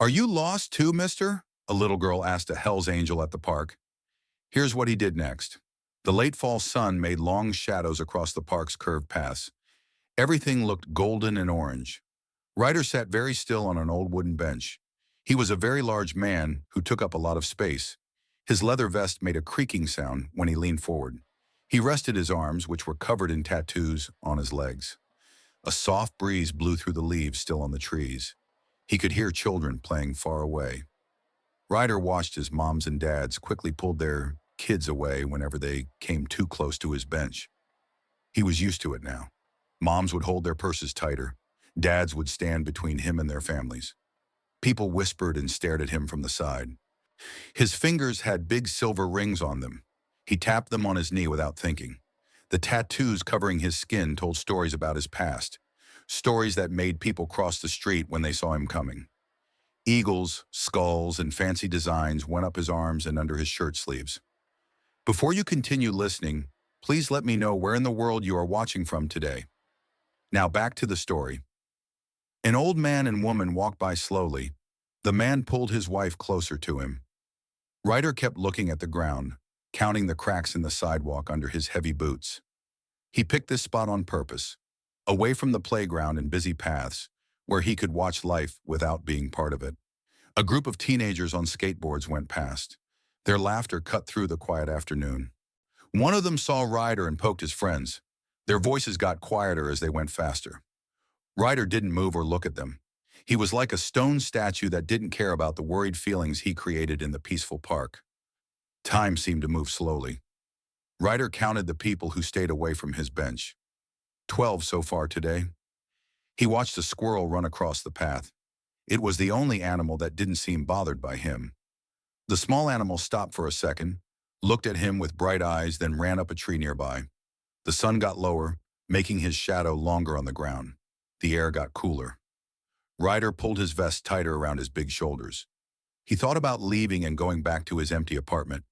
"Are you lost too, mister?" a little girl asked a Hell's Angel at the park. Here's what he did next. The late fall sun made long shadows across the park's curved paths. Everything looked golden and orange. Ryder sat very still on an old wooden bench. He was a very large man who took up a lot of space. His leather vest made a creaking sound when he leaned forward. He rested his arms, which were covered in tattoos, on his legs. A soft breeze blew through the leaves still on the trees. He could hear children playing far away. Ryder watched as moms and dads quickly pulled their kids away whenever they came too close to his bench. He was used to it now. Moms would hold their purses tighter. Dads would stand between him and their families. People whispered and stared at him from the side. His fingers had big silver rings on them. He tapped them on his knee without thinking. The tattoos covering his skin told stories about his past, stories that made people cross the street when they saw him coming. Eagles, skulls, and fancy designs went up his arms and under his shirt sleeves. Before you continue listening, please let me know where in the world you are watching from today. Now back to the story. An old man and woman walked by slowly. The man pulled his wife closer to him. Ryder kept looking at the ground, counting the cracks in the sidewalk under his heavy boots. He picked this spot on purpose, away from the playground and busy paths, where he could watch life without being part of it. A group of teenagers on skateboards went past. Their laughter cut through the quiet afternoon. One of them saw Ryder and poked his friends. Their voices got quieter as they went faster. Ryder didn't move or look at them. He was like a stone statue that didn't care about the worried feelings he created in the peaceful park. Time seemed to move slowly. Ryder counted the people who stayed away from his bench. 12 so far today. He watched a squirrel run across the path. It was the only animal that didn't seem bothered by him. The small animal stopped for a second, looked at him with bright eyes, then ran up a tree nearby. The sun got lower, making his shadow longer on the ground. The air got cooler. Ryder pulled his vest tighter around his big shoulders. He thought about leaving and going back to his empty apartment.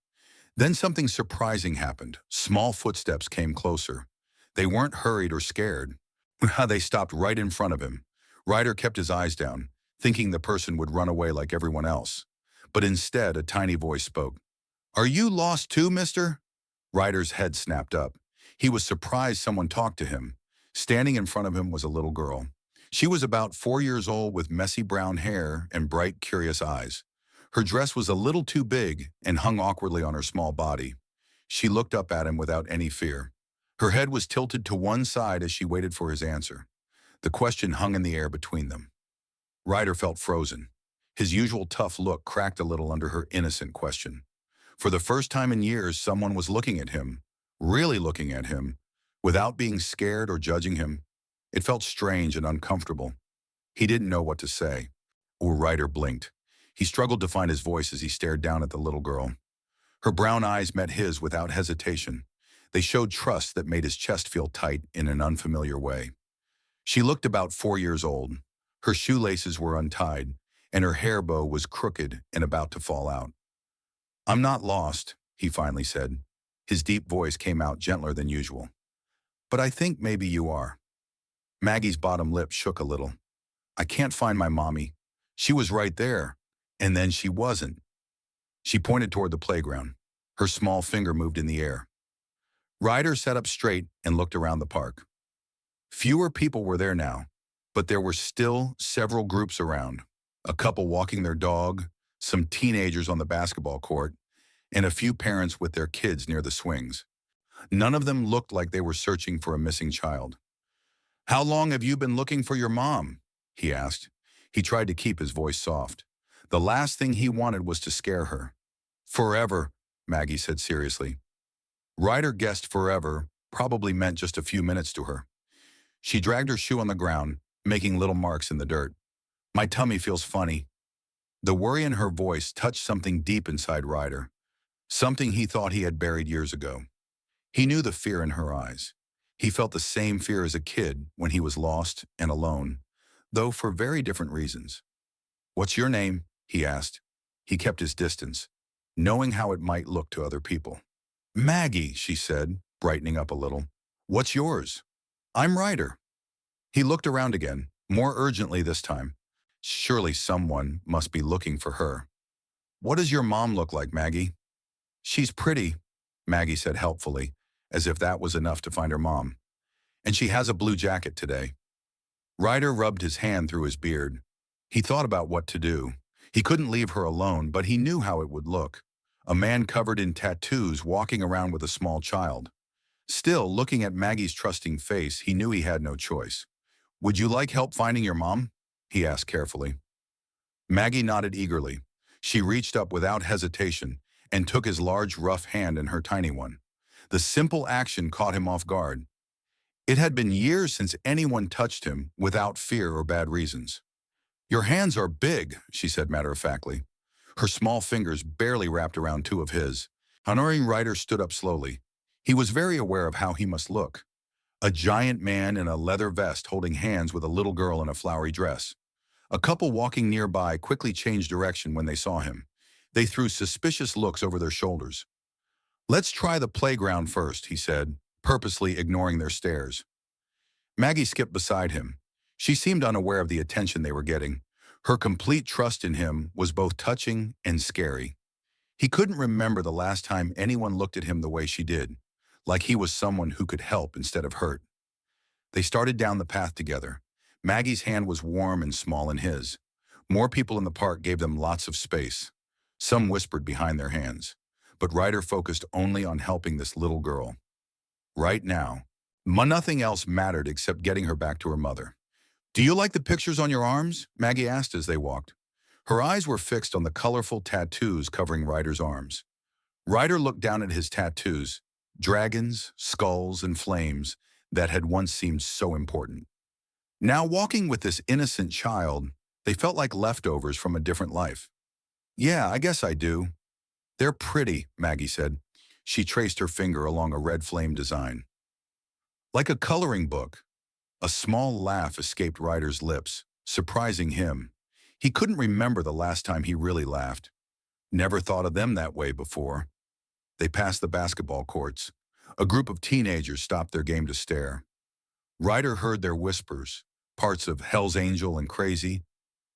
Then something surprising happened. Small footsteps came closer. They weren't hurried or scared. They stopped right in front of him. Ryder kept his eyes down, thinking the person would run away like everyone else. But instead, a tiny voice spoke. "Are you lost too, mister?" Ryder's head snapped up. He was surprised someone talked to him. Standing in front of him was a little girl. She was about 4 years old with messy brown hair and bright, curious eyes. Her dress was a little too big and hung awkwardly on her small body. She looked up at him without any fear. Her head was tilted to one side as she waited for his answer. The question hung in the air between them. Ryder felt frozen. His usual tough look cracked a little under her innocent question. For the first time in years, someone was looking at him, really looking at him, without being scared or judging him. It felt strange and uncomfortable. He didn't know what to say. Ryder blinked. He struggled to find his voice as he stared down at the little girl. Her brown eyes met his without hesitation. They showed trust that made his chest feel tight in an unfamiliar way. She looked about 4 years old. Her shoelaces were untied, and her hair bow was crooked and about to fall out. "I'm not lost," he finally said. His deep voice came out gentler than usual. "But I think maybe you are." Maggie's bottom lip shook a little. "I can't find my mommy. She was right there, and then she wasn't." She pointed toward the playground. Her small finger moved in the air. Ryder sat up straight and looked around the park. Fewer people were there now, but there were still several groups around. A couple walking their dog, some teenagers on the basketball court, and a few parents with their kids near the swings. None of them looked like they were searching for a missing child. "How long have you been looking for your mom?" he asked. He tried to keep his voice soft. The last thing he wanted was to scare her. "Forever," Maggie said seriously. Ryder guessed forever probably meant just a few minutes to her. She dragged her shoe on the ground, making little marks in the dirt. "My tummy feels funny." The worry in her voice touched something deep inside Ryder, something he thought he had buried years ago. He knew the fear in her eyes. He felt the same fear as a kid when he was lost and alone, though for very different reasons. "What's your name?" he asked. He kept his distance, knowing how it might look to other people. "Maggie," she said, brightening up a little. "What's yours?" "I'm Ryder." He looked around again, more urgently this time. Surely someone must be looking for her. What does your mom look like, Maggie? She's pretty, Maggie said helpfully, as if that was enough to find her mom. And she has a blue jacket today. Ryder rubbed his hand through his beard. He thought about what to do. He couldn't leave her alone, but he knew how it would look. A man covered in tattoos walking around with a small child. Still, looking at Maggie's trusting face, he knew he had no choice. Would you like help finding your mom? He asked carefully. Maggie nodded eagerly. She reached up without hesitation and took his large, rough hand in her tiny one. The simple action caught him off guard. It had been years since anyone touched him without fear or bad reasons. Your hands are big, she said matter-of-factly. Her small fingers barely wrapped around two of his. Honoring Ryder stood up slowly. He was very aware of how he must look. A giant man in a leather vest holding hands with a little girl in a flowery dress. A couple walking nearby quickly changed direction when they saw him. They threw suspicious looks over their shoulders. Let's try the playground first, he said, purposely ignoring their stares. Maggie skipped beside him. She seemed unaware of the attention they were getting. Her complete trust in him was both touching and scary. He couldn't remember the last time anyone looked at him the way she did, like he was someone who could help instead of hurt. They started down the path together. Maggie's hand was warm and small in his. More people in the park gave them lots of space. Some whispered behind their hands. But Ryder focused only on helping this little girl. Right now, nothing else mattered except getting her back to her mother. Do you like the pictures on your arms? Maggie asked as they walked. Her eyes were fixed on the colorful tattoos covering Ryder's arms. Ryder looked down at his tattoos, dragons, skulls, and flames that had once seemed so important. Now walking with this innocent child, they felt like leftovers from a different life. Yeah, I guess I do. They're pretty, Maggie said. She traced her finger along a red flame design. Like a coloring book. A small laugh escaped Ryder's lips, surprising him. He couldn't remember the last time he really laughed. Never thought of them that way before. They passed the basketball courts. A group of teenagers stopped their game to stare. Ryder heard their whispers, parts of Hell's Angel and Crazy,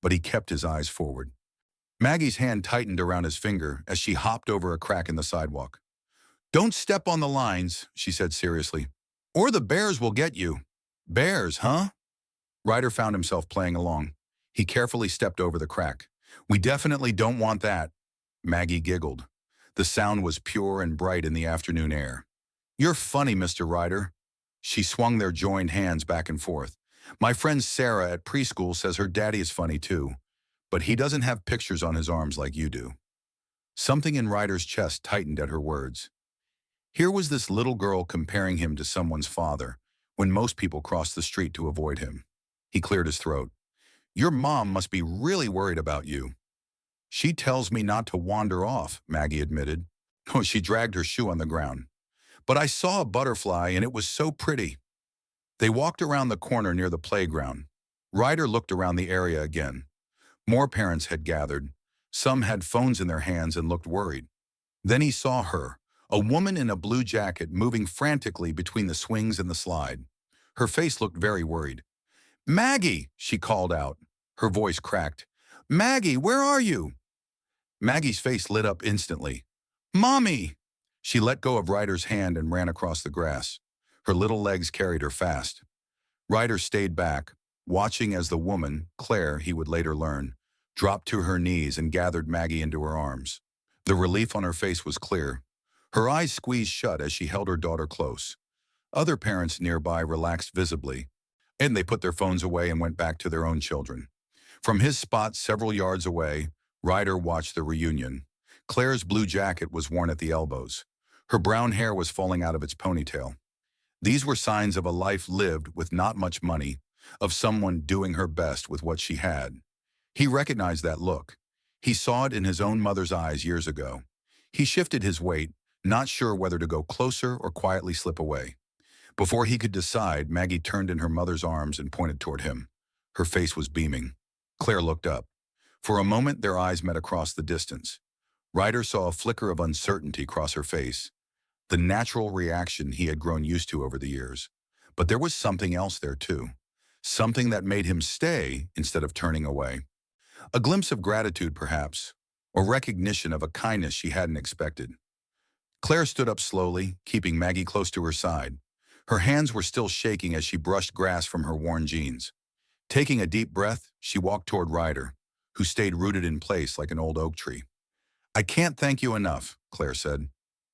but he kept his eyes forward. Maggie's hand tightened around his finger as she hopped over a crack in the sidewalk. Don't step on the lines, she said seriously, or the bears will get you. Bears, huh? Ryder found himself playing along. He carefully stepped over the crack. We definitely don't want that. Maggie giggled. The sound was pure and bright in the afternoon air. You're funny, Mr. Ryder. She swung their joined hands back and forth. My friend Sarah at preschool says her daddy is funny too, but he doesn't have pictures on his arms like you do. Something in Ryder's chest tightened at her words. Here was this little girl comparing him to someone's father, when most people crossed the street to avoid him. He cleared his throat. Your mom must be really worried about you. She tells me not to wander off, Maggie admitted. Oh, she dragged her shoe on the ground. But I saw a butterfly and it was so pretty. They walked around the corner near the playground. Ryder looked around the area again. More parents had gathered. Some had phones in their hands and looked worried. Then he saw her, a woman in a blue jacket moving frantically between the swings and the slide. Her face looked very worried. Maggie, she called out. Her voice cracked. Maggie, where are you? Maggie's face lit up instantly. Mommy! She let go of Ryder's hand and ran across the grass. Her little legs carried her fast. Ryder stayed back, watching as the woman, Claire, he would later learn, dropped to her knees and gathered Maggie into her arms. The relief on her face was clear. Her eyes squeezed shut as she held her daughter close. Other parents nearby relaxed visibly, and they put their phones away and went back to their own children. From his spot several yards away, Ryder watched the reunion. Claire's blue jacket was worn at the elbows. Her brown hair was falling out of its ponytail. These were signs of a life lived with not much money, of someone doing her best with what she had. He recognized that look. He saw it in his own mother's eyes years ago. He shifted his weight, not sure whether to go closer or quietly slip away. Before he could decide, Maggie turned in her mother's arms and pointed toward him. Her face was beaming. Claire looked up. For a moment, their eyes met across the distance. Ryder saw a flicker of uncertainty cross her face, the natural reaction he had grown used to over the years. But there was something else there too, something that made him stay instead of turning away. A glimpse of gratitude, perhaps, or recognition of a kindness she hadn't expected. Claire stood up slowly, keeping Maggie close to her side. Her hands were still shaking as she brushed grass from her worn jeans. Taking a deep breath, she walked toward Ryder, who stayed rooted in place like an old oak tree. "I can't thank you enough," Claire said.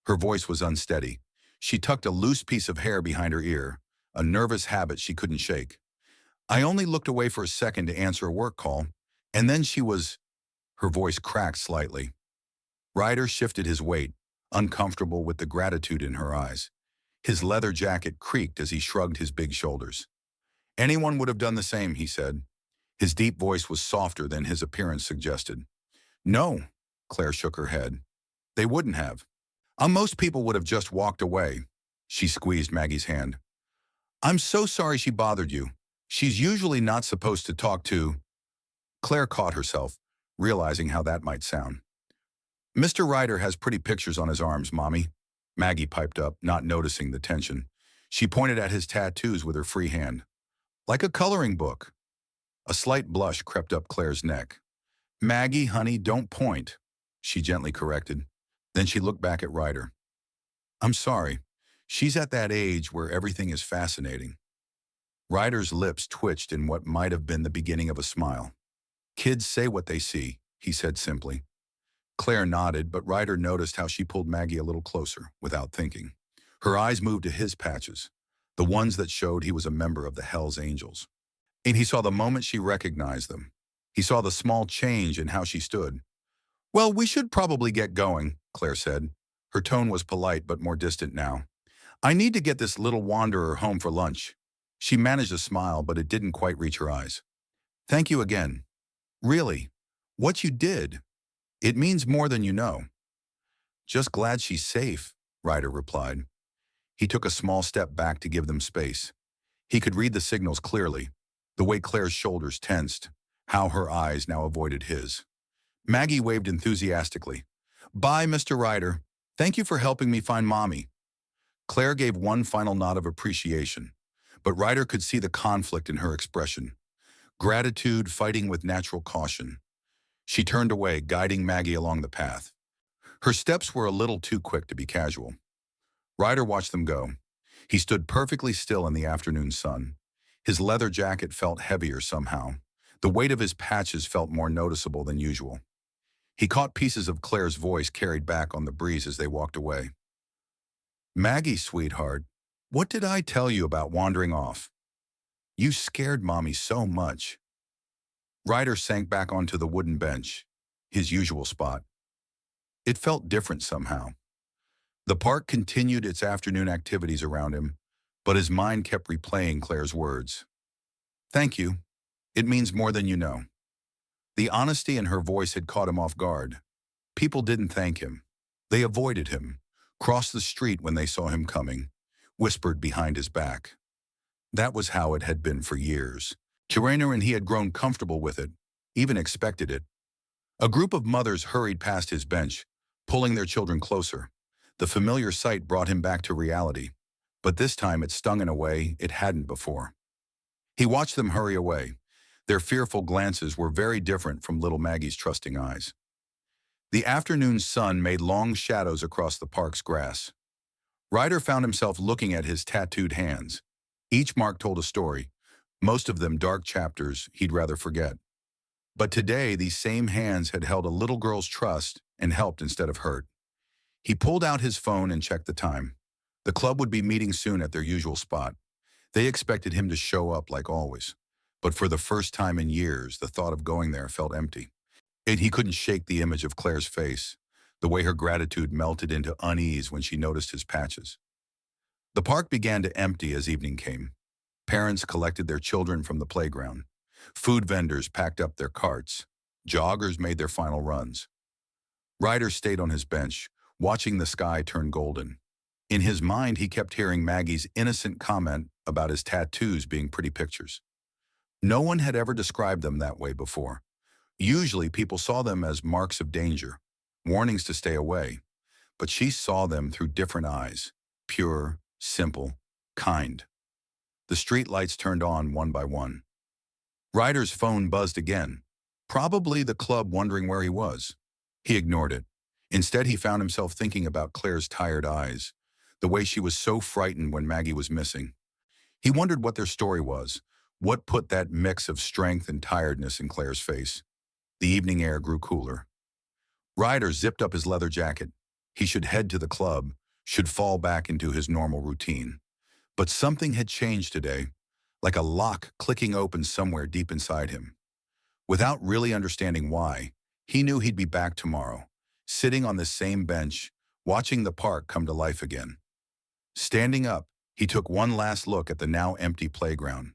Her voice was unsteady. She tucked a loose piece of hair behind her ear, a nervous habit she couldn't shake. "I only looked away for a second to answer a work call, and then she was—" Her voice cracked slightly. Ryder shifted his weight, uncomfortable with the gratitude in her eyes. His leather jacket creaked as he shrugged his big shoulders. "Anyone would have done the same," he said. His deep voice was softer than his appearance suggested. "No," Claire shook her head. "They wouldn't have. Most people would have just walked away." She squeezed Maggie's hand. "I'm so sorry she bothered you. She's usually not supposed to talk to—" Claire caught herself, realizing how that might sound. "Mr. Ryder has pretty pictures on his arms, Mommy," Maggie piped up, not noticing the tension. She pointed at his tattoos with her free hand. "Like a coloring book." A slight blush crept up Claire's neck. "Maggie, honey, don't point," she gently corrected. Then she looked back at Ryder. "I'm sorry. She's at that age where everything is fascinating." Ryder's lips twitched in what might have been the beginning of a smile. "Kids say what they see," he said simply. Claire nodded, but Ryder noticed how she pulled Maggie a little closer, without thinking. Her eyes moved to his patches, the ones that showed he was a member of the Hells Angels. And he saw the moment she recognized them. He saw the small change in how she stood. "Well, we should probably get going," Claire said. Her tone was polite but more distant now. "I need to get this little wanderer home for lunch." She managed a smile, but it didn't quite reach her eyes. "Thank you again. Really, what you did, it means more than you know." "Just glad she's safe," Ryder replied. He took a small step back to give them space. He could read the signals clearly, the way Claire's shoulders tensed, how her eyes now avoided his. Maggie waved enthusiastically. "Bye, Mr. Ryder. Thank you for helping me find Mommy." Claire gave one final nod of appreciation, but Ryder could see the conflict in her expression. Gratitude fighting with natural caution. She turned away, guiding Maggie along the path. Her steps were a little too quick to be casual. Ryder watched them go. He stood perfectly still in the afternoon sun. His leather jacket felt heavier somehow. The weight of his patches felt more noticeable than usual. He caught pieces of Claire's voice carried back on the breeze as they walked away. "Maggie, sweetheart, what did I tell you about wandering off? You scared Mommy so much." Ryder sank back onto the wooden bench, his usual spot. It felt different somehow. The park continued its afternoon activities around him, but his mind kept replaying Claire's words. "Thank you. It means more than you know." The honesty in her voice had caught him off guard. People didn't thank him. They avoided him, crossed the street when they saw him coming, whispered behind his back. That was how it had been for years. Turner and he had grown comfortable with it, even expected it. A group of mothers hurried past his bench, pulling their children closer. The familiar sight brought him back to reality, but this time it stung in a way it hadn't before. He watched them hurry away. Their fearful glances were very different from little Maggie's trusting eyes. The afternoon sun made long shadows across the park's grass. Ryder found himself looking at his tattooed hands. Each mark told a story, most of them dark chapters he'd rather forget. But today, these same hands had held a little girl's trust and helped instead of hurt. He pulled out his phone and checked the time. The club would be meeting soon at their usual spot. They expected him to show up like always. But for the first time in years, the thought of going there felt empty. And he couldn't shake the image of Claire's face, the way her gratitude melted into unease when she noticed his patches. The park began to empty as evening came. Parents collected their children from the playground. Food vendors packed up their carts. Joggers made their final runs. Ryder stayed on his bench, watching the sky turn golden. In his mind, he kept hearing Maggie's innocent comment about his tattoos being pretty pictures. No one had ever described them that way before. Usually, people saw them as marks of danger, warnings to stay away. But she saw them through different eyes, pure, simple, kind. The street lights turned on one by one. Ryder's phone buzzed again. Probably the club wondering where he was. He ignored it. Instead, he found himself thinking about Claire's tired eyes, the way she was so frightened when Maggie was missing. He wondered what their story was, what put that mix of strength and tiredness in Claire's face. The evening air grew cooler. Ryder zipped up his leather jacket. He should head to the club, should fall back into his normal routine. But something had changed today, like a lock clicking open somewhere deep inside him. Without really understanding why, he knew he'd be back tomorrow, sitting on the same bench, watching the park come to life again. Standing up, he took one last look at the now empty playground.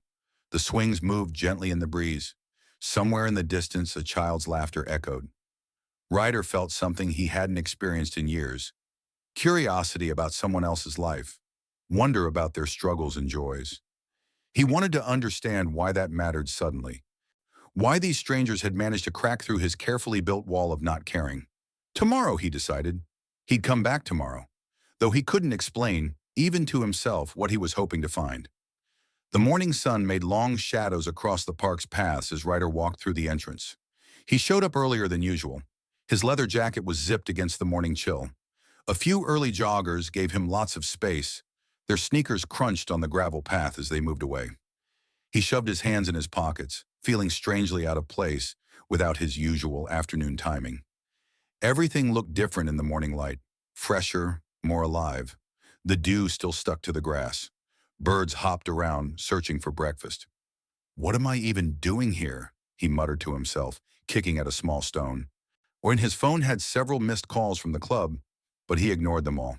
The swings moved gently in the breeze. Somewhere in the distance, a child's laughter echoed. Ryder felt something he hadn't experienced in years. Curiosity about someone else's life. Wonder about their struggles and joys. He wanted to understand why that mattered suddenly. Why these strangers had managed to crack through his carefully built wall of not caring. Tomorrow, he decided. He'd come back tomorrow. Though he couldn't explain, even to himself, what he was hoping to find. The morning sun made long shadows across the park's paths as Ryder walked through the entrance. He showed up earlier than usual. His leather jacket was zipped against the morning chill. A few early joggers gave him lots of space. Their sneakers crunched on the gravel path as they moved away. He shoved his hands in his pockets, feeling strangely out of place without his usual afternoon timing. Everything looked different in the morning light, fresher, more alive. The dew still stuck to the grass. Birds hopped around, searching for breakfast. "What am I even doing here?" he muttered to himself, kicking at a small stone. When his phone had several missed calls from the club, but he ignored them all.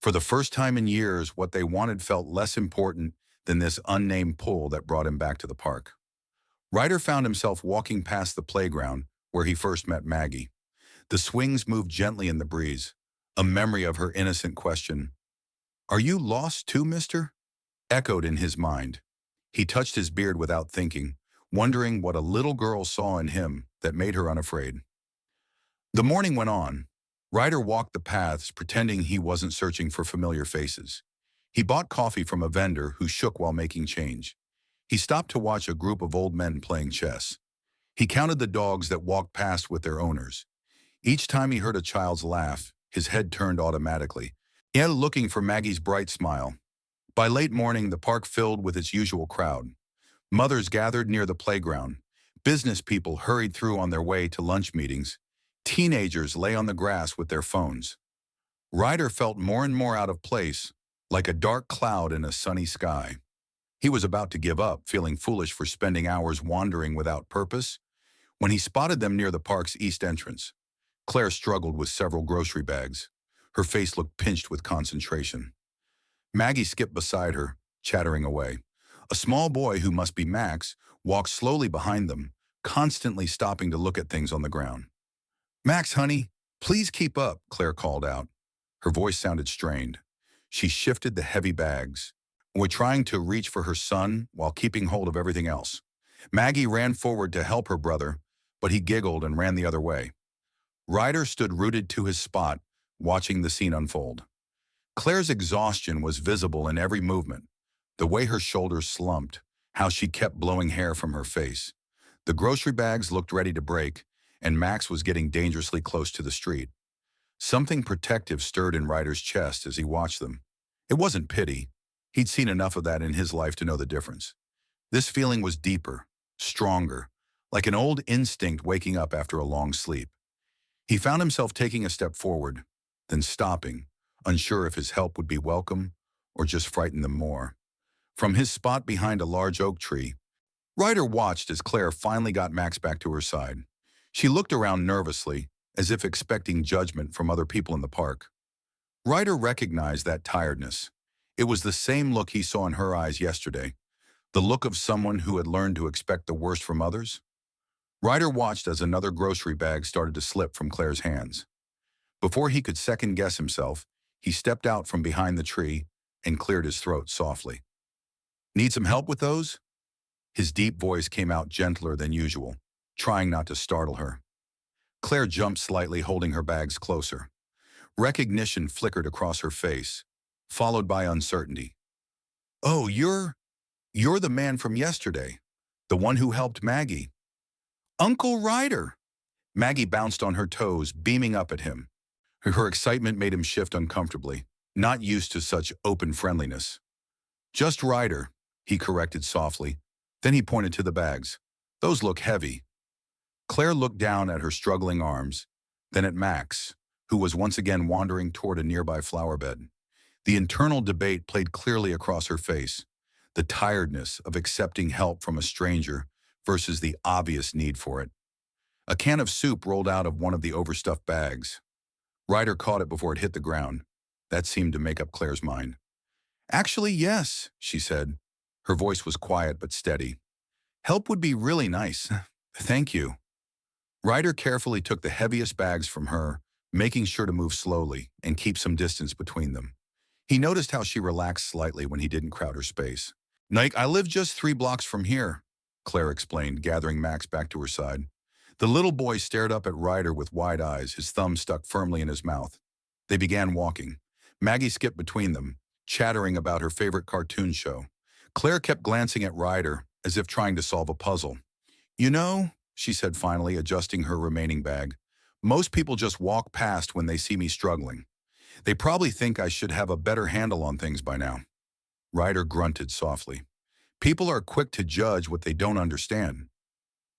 For the first time in years, what they wanted felt less important than this unnamed pull that brought him back to the park. Ryder found himself walking past the playground where he first met Maggie. The swings moved gently in the breeze, a memory of her innocent question, "Are you lost too, mister?" echoed in his mind. He touched his beard without thinking, wondering what a little girl saw in him that made her unafraid. The morning went on. Ryder walked the paths, pretending he wasn't searching for familiar faces. He bought coffee from a vendor who shook while making change. He stopped to watch a group of old men playing chess. He counted the dogs that walked past with their owners. Each time he heard a child's laugh, his head turned automatically, yet looking for Maggie's bright smile. By late morning, the park filled with its usual crowd. Mothers gathered near the playground. Business people hurried through on their way to lunch meetings. Teenagers lay on the grass with their phones. Ryder felt more and more out of place, like a dark cloud in a sunny sky. He was about to give up, feeling foolish for spending hours wandering without purpose, when he spotted them near the park's east entrance. Claire struggled with several grocery bags. Her face looked pinched with concentration. Maggie skipped beside her, chattering away. A small boy, who must be Max, walked slowly behind them, constantly stopping to look at things on the ground. "Max, honey, please keep up," Claire called out. Her voice sounded strained. She shifted the heavy bags, were trying to reach for her son while keeping hold of everything else. Maggie ran forward to help her brother, but he giggled and ran the other way. Ryder stood rooted to his spot, watching the scene unfold. Claire's exhaustion was visible in every movement, the way her shoulders slumped, how she kept blowing hair from her face. The grocery bags looked ready to break, and Max was getting dangerously close to the street. Something protective stirred in Ryder's chest as he watched them. It wasn't pity. He'd seen enough of that in his life to know the difference. This feeling was deeper, stronger, like an old instinct waking up after a long sleep. He found himself taking a step forward, then stopping, unsure if his help would be welcome or just frighten them more. From his spot behind a large oak tree, Ryder watched as Claire finally got Max back to her side. She looked around nervously, as if expecting judgment from other people in the park. Ryder recognized that tiredness. It was the same look he saw in her eyes yesterday, the look of someone who had learned to expect the worst from others. Ryder watched as another grocery bag started to slip from Claire's hands. Before he could second-guess himself, he stepped out from behind the tree and cleared his throat softly. "Need some help with those?" His deep voice came out gentler than usual, trying not to startle her. Claire jumped slightly, holding her bags closer. Recognition flickered across her face, followed by uncertainty. "Oh, you're the man from yesterday, the one who helped Maggie." Uncle Ryder! Maggie bounced on her toes, beaming up at him. Her excitement made him shift uncomfortably, not used to such open friendliness. Just Ryder, he corrected softly. Then he pointed to the bags. Those look heavy. Claire looked down at her struggling arms, then at Max, who was once again wandering toward a nearby flower bed. The internal debate played clearly across her face, the tiredness of accepting help from a stranger versus the obvious need for it. A can of soup rolled out of one of the overstuffed bags. Ryder caught it before it hit the ground. That seemed to make up Claire's mind. Actually, yes, she said. Her voice was quiet but steady. Help would be really nice. Thank you. Ryder carefully took the heaviest bags from her, making sure to move slowly and keep some distance between them. He noticed how she relaxed slightly when he didn't crowd her space. Nike, I live just 3 blocks from here, Claire explained, gathering Max back to her side. The little boy stared up at Ryder with wide eyes, his thumb stuck firmly in his mouth. They began walking. Maggie skipped between them, chattering about her favorite cartoon show. Claire kept glancing at Ryder, as if trying to solve a puzzle. You know, she said finally, adjusting her remaining bag, most people just walk past when they see me struggling. They probably think I should have a better handle on things by now. Ryder grunted softly. People are quick to judge what they don't understand.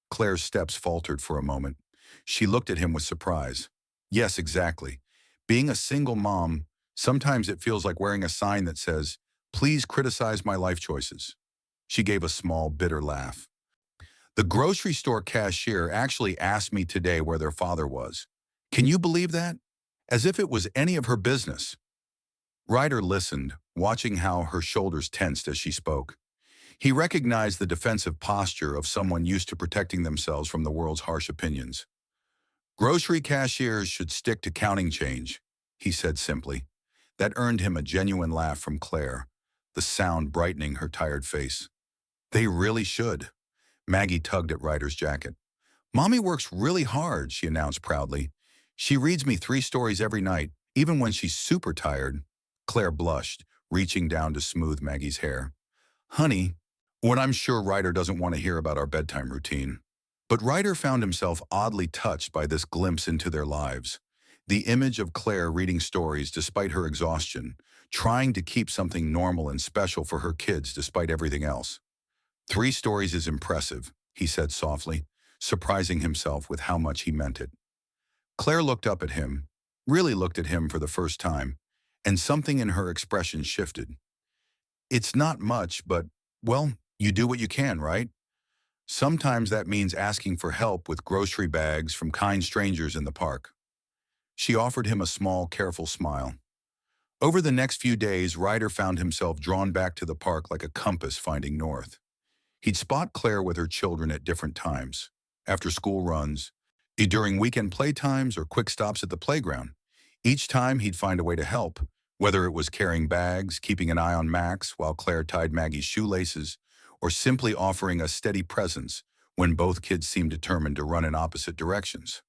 Claire's steps faltered for a moment. She looked at him with surprise. Yes, exactly. Being a single mom, sometimes it feels like wearing a sign that says, "Please criticize my life choices." She gave a small, bitter laugh. The grocery store cashier actually asked me today where their father was. Can you believe that? As if it was any of her business. Ryder listened, watching how her shoulders tensed as she spoke. He recognized the defensive posture of someone used to protecting themselves from the world's harsh opinions. Grocery cashiers should stick to counting change, he said simply. That earned him a genuine laugh from Claire, the sound brightening her tired face. They really should. Maggie tugged at Ryder's jacket. Mommy works really hard, she announced proudly. She reads me 3 stories every night, even when she's super tired. Claire blushed, reaching down to smooth Maggie's hair. Honey, when I'm sure Ryder doesn't want to hear about our bedtime routine. But Ryder found himself oddly touched by this glimpse into their lives. The image of Claire reading stories despite her exhaustion, trying to keep something normal and special for her kids despite everything else. 3 stories is impressive, he said softly, surprising himself with how much he meant it. Claire looked up at him, really looked at him for the first time, and something in her expression shifted. It's not much, but, well, you do what you can, right? Sometimes that means asking for help with grocery bags from kind strangers in the park. She offered him a small, careful smile. Over the next few days, Ryder found himself drawn back to the park like a compass finding north. He'd spot Claire with her children at different times, after school runs, during weekend playtimes or quick stops at the playground. Each time he'd find a way to help, whether it was carrying bags, keeping an eye on Max while Claire tied Maggie's shoelaces, or simply offering a steady presence when both kids seemed determined to run in opposite directions.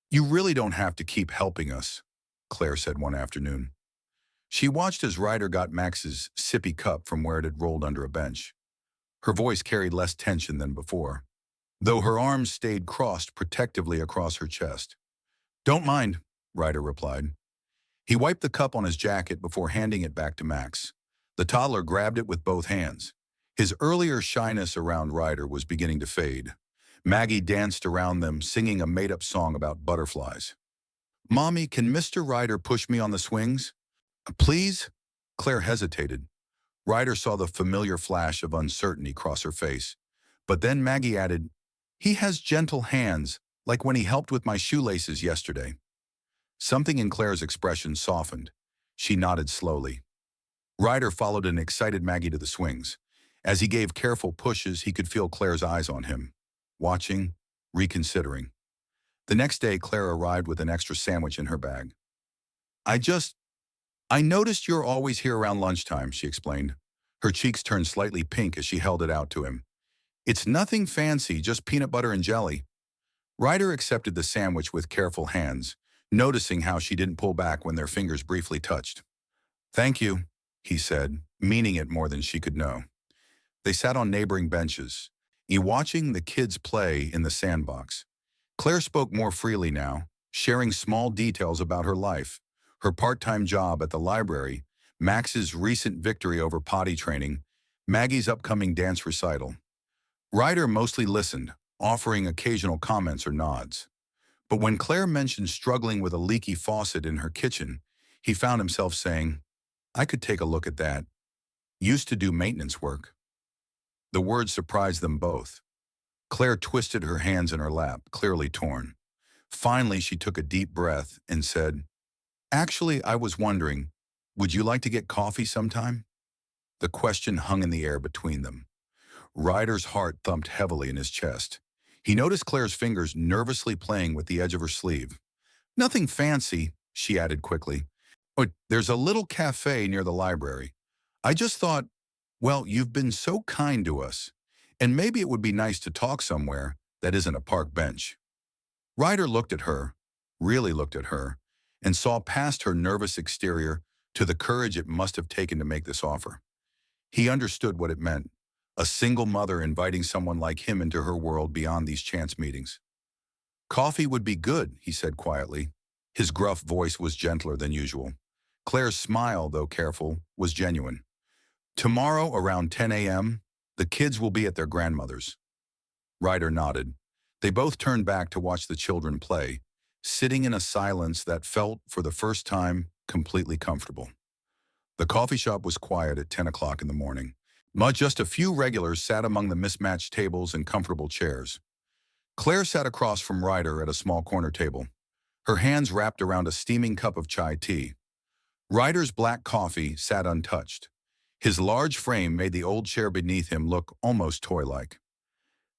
You really don't have to keep helping us, Claire said one afternoon. She watched as Ryder got Max's sippy cup from where it had rolled under a bench. Her voice carried less tension than before, though her arms stayed crossed protectively across her chest. Don't mind, Ryder replied. He wiped the cup on his jacket before handing it back to Max. The toddler grabbed it with both hands. His earlier shyness around Ryder was beginning to fade. Maggie danced around them, singing a made-up song about butterflies. Mommy, can Mr. Ryder push me on the swings? Please? Claire hesitated. Ryder saw the familiar flash of uncertainty cross her face. But then Maggie added, he has gentle hands, like when he helped with my shoelaces yesterday. Something in Claire's expression softened. She nodded slowly. Ryder followed an excited Maggie to the swings. As he gave careful pushes, he could feel Claire's eyes on him, watching, reconsidering. The next day, Claire arrived with an extra sandwich in her bag. I noticed you're always here around lunchtime, she explained. Her cheeks turned slightly pink as she held it out to him. It's nothing fancy, just peanut butter and jelly. Ryder accepted the sandwich with careful hands, noticing how she didn't pull back when their fingers briefly touched. Thank you, he said, meaning it more than she could know. They sat on neighboring benches. Watching the kids play in the sandbox. Claire spoke more freely now, sharing small details about her life, her part-time job at the library, Max's recent victory over potty training, Maggie's upcoming dance recital. Ryder mostly listened, offering occasional comments or nods. But when Claire mentioned struggling with a leaky faucet in her kitchen, he found himself saying, "I could take a look at that. Used to do maintenance work." The words surprised them both. Claire twisted her hands in her lap, clearly torn. Finally, she took a deep breath and said, "Actually, I was wondering, would you like to get coffee sometime?" The question hung in the air between them. Ryder's heart thumped heavily in his chest. He noticed Claire's fingers nervously playing with the edge of her sleeve. "Nothing fancy," she added quickly. "But there's a little cafe near the library. I just thought, well, you've been so kind to us, and maybe it would be nice to talk somewhere that isn't a park bench." Ryder looked at her, really looked at her, and saw past her nervous exterior to the courage it must have taken to make this offer. He understood what it meant, a single mother inviting someone like him into her world beyond these chance meetings. "Coffee would be good," he said quietly. His gruff voice was gentler than usual. Claire's smile, though careful, was genuine. "Tomorrow around 10 a.m., the kids will be at their grandmother's." Ryder nodded. They both turned back to watch the children play, sitting in a silence that felt, for the first time, completely comfortable. The coffee shop was quiet at 10 o'clock in the morning. Just a few regulars sat among the mismatched tables and comfortable chairs. Claire sat across from Ryder at a small corner table, her hands wrapped around a steaming cup of chai tea. Ryder's black coffee sat untouched. His large frame made the old chair beneath him look almost toy-like.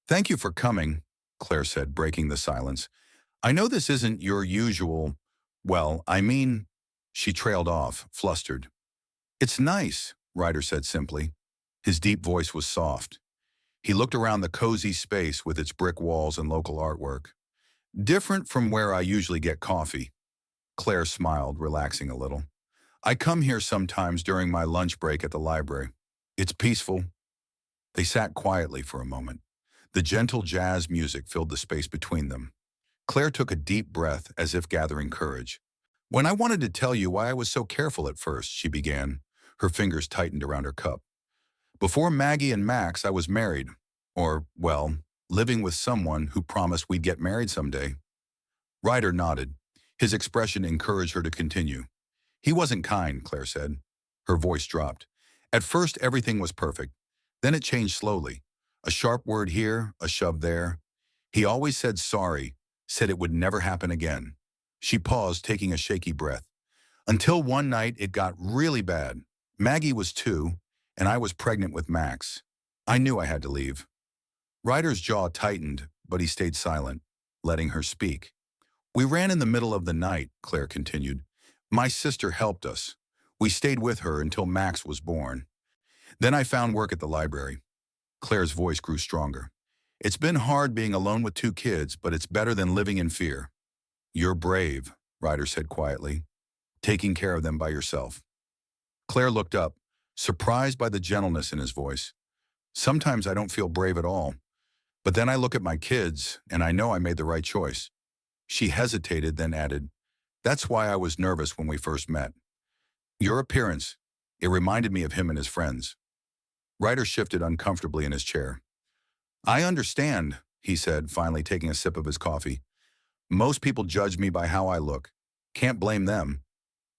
"Thank you for coming," Claire said, breaking the silence. "I know this isn't your usual, well, I mean," she trailed off, flustered. "It's nice," Ryder said simply. His deep voice was soft. He looked around the cozy space with its brick walls and local artwork. "Different from where I usually get coffee." Claire smiled, relaxing a little. "I come here sometimes during my lunch break at the library. It's peaceful." They sat quietly for a moment. The gentle jazz music filled the space between them. Claire took a deep breath as if gathering courage. "When I wanted to tell you why I was so careful at first," she began. Her fingers tightened around her cup. "Before Maggie and Max, I was married. Or, well, living with someone who promised we'd get married someday." Ryder nodded. His expression encouraged her to continue. "He wasn't kind," Claire said. Her voice dropped. "At first, everything was perfect. Then it changed slowly. A sharp word here, a shove there. He always said sorry, said it would never happen again." She paused, taking a shaky breath. "Until one night, it got really bad. Maggie was 2, and I was pregnant with Max. I knew I had to leave." Ryder's jaw tightened, but he stayed silent, letting her speak. "We ran in the middle of the night," Claire continued. "My sister helped us. We stayed with her until Max was born. Then I found work at the library." Claire's voice grew stronger. "It's been hard being alone with 2 kids, but it's better than living in fear." "You're brave," Ryder said quietly, "taking care of them by yourself." Claire looked up, surprised by the gentleness in his voice. "Sometimes I don't feel brave at all. But then I look at my kids, and I know I made the right choice." She hesitated, then added, "That's why I was nervous when we first met. Your appearance, it reminded me of him and his friends." Ryder shifted uncomfortably in his chair. "I understand," he said, finally taking a sip of his coffee. "Most people judge me by how I look. Can't blame them.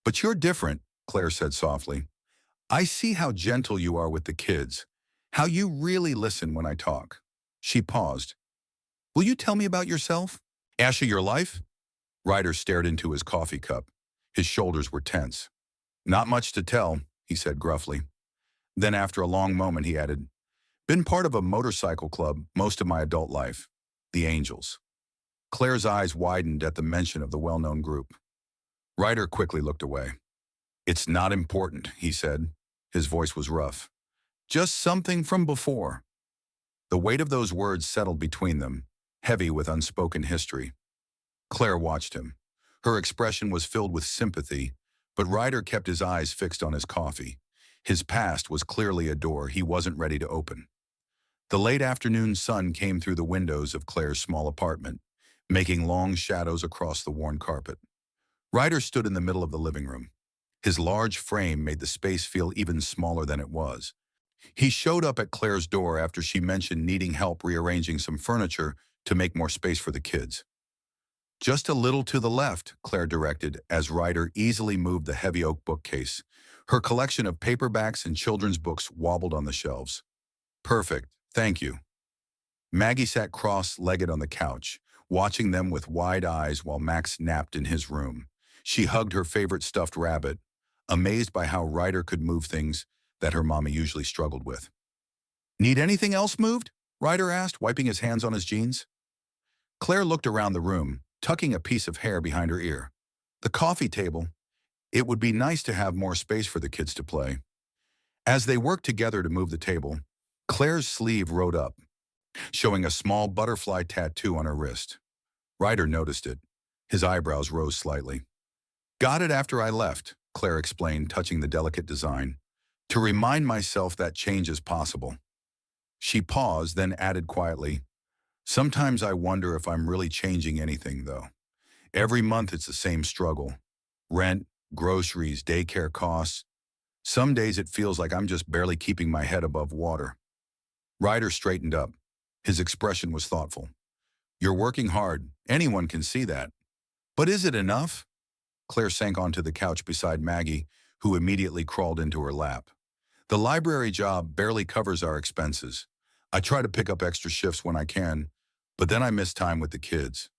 But you're different," Claire said softly. "I see how gentle you are with the kids, how you really listen when I talk." She paused. "Will you tell me about yourself? Asha, your life?" Ryder stared into his coffee cup. His shoulders were tense. "Not much to tell," he said gruffly. Then after a long moment he added, "Been part of a motorcycle club most of my adult life. The Angels." Claire's eyes widened at the mention of the well-known group. Ryder quickly looked away. "It's not important," he said. His voice was rough. "Just something from before." The weight of those words settled between them, heavy with unspoken history. Claire watched him. Her expression was filled with sympathy, but Ryder kept his eyes fixed on his coffee. His past was clearly a door he wasn't ready to open. The late afternoon sun came through the windows of Claire's small apartment, making long shadows across the worn carpet. Ryder stood in the middle of the living room. His large frame made the space feel even smaller than it was. He showed up at Claire's door after she mentioned needing help rearranging some furniture to make more space for the kids. Just a little to the left, Claire directed, as Ryder easily moved the heavy oak bookcase. Her collection of paperbacks and children's books wobbled on the shelves. Perfect, thank you. Maggie sat cross-legged on the couch, watching them with wide eyes while Max napped in his room. She hugged her favorite stuffed rabbit, amazed by how Ryder could move things that her mommy usually struggled with. Need anything else moved? Ryder asked, wiping his hands on his jeans. Claire looked around the room, tucking a piece of hair behind her ear. The coffee table. It would be nice to have more space for the kids to play. As they worked together to move the table, Claire's sleeve rode up, showing a small butterfly tattoo on her wrist. Ryder noticed it. His eyebrows rose slightly. Got it after I left, Claire explained, touching the delicate design, to remind myself that change is possible. She paused, then added quietly, sometimes I wonder if I'm really changing anything, though. Every month it's the same struggle. Rent, groceries, daycare costs. Some days it feels like I'm just barely keeping my head above water. Ryder straightened up. His expression was thoughtful. You're working hard. Anyone can see that. But is it enough? Claire sank onto the couch beside Maggie, who immediately crawled into her lap. The library job barely covers our expenses. I try to pick up extra shifts when I can, but then I miss time with the kids.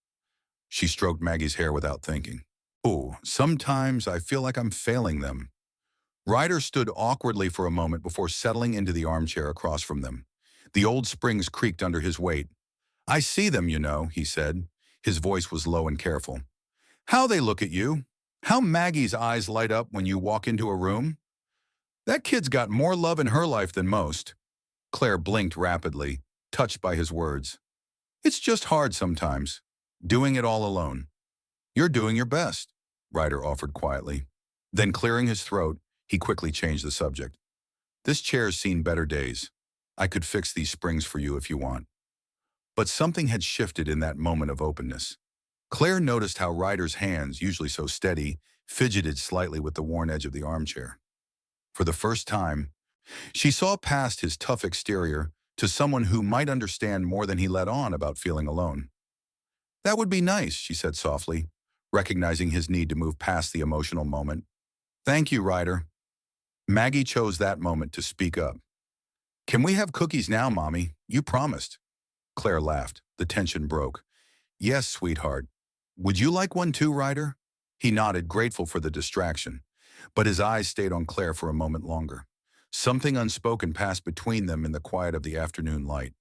She stroked Maggie's hair without thinking. Oh, sometimes I feel like I'm failing them. Ryder stood awkwardly for a moment before settling into the armchair across from them. The old springs creaked under his weight. I see them, you know, he said. His voice was low and careful. How they look at you. How Maggie's eyes light up when you walk into a room. That kid's got more love in her life than most. Claire blinked rapidly, touched by his words. It's just hard sometimes, doing it all alone. You're doing your best, Ryder offered quietly. Then clearing his throat, he quickly changed the subject. This chair's seen better days. I could fix these springs for you if you want. But something had shifted in that moment of openness. Claire noticed how Ryder's hands, usually so steady, fidgeted slightly with the worn edge of the armchair. For the first time, she saw past his tough exterior to someone who might understand more than he let on about feeling alone. That would be nice, she said softly, recognizing his need to move past the emotional moment. Thank you, Ryder. Maggie chose that moment to speak up. Can we have cookies now, Mommy? You promised. Claire laughed. The tension broke. Yes, sweetheart. Would you like one too, Ryder? He nodded, grateful for the distraction, but his eyes stayed on Claire for a moment longer. Something unspoken passed between them in the quiet of the afternoon light.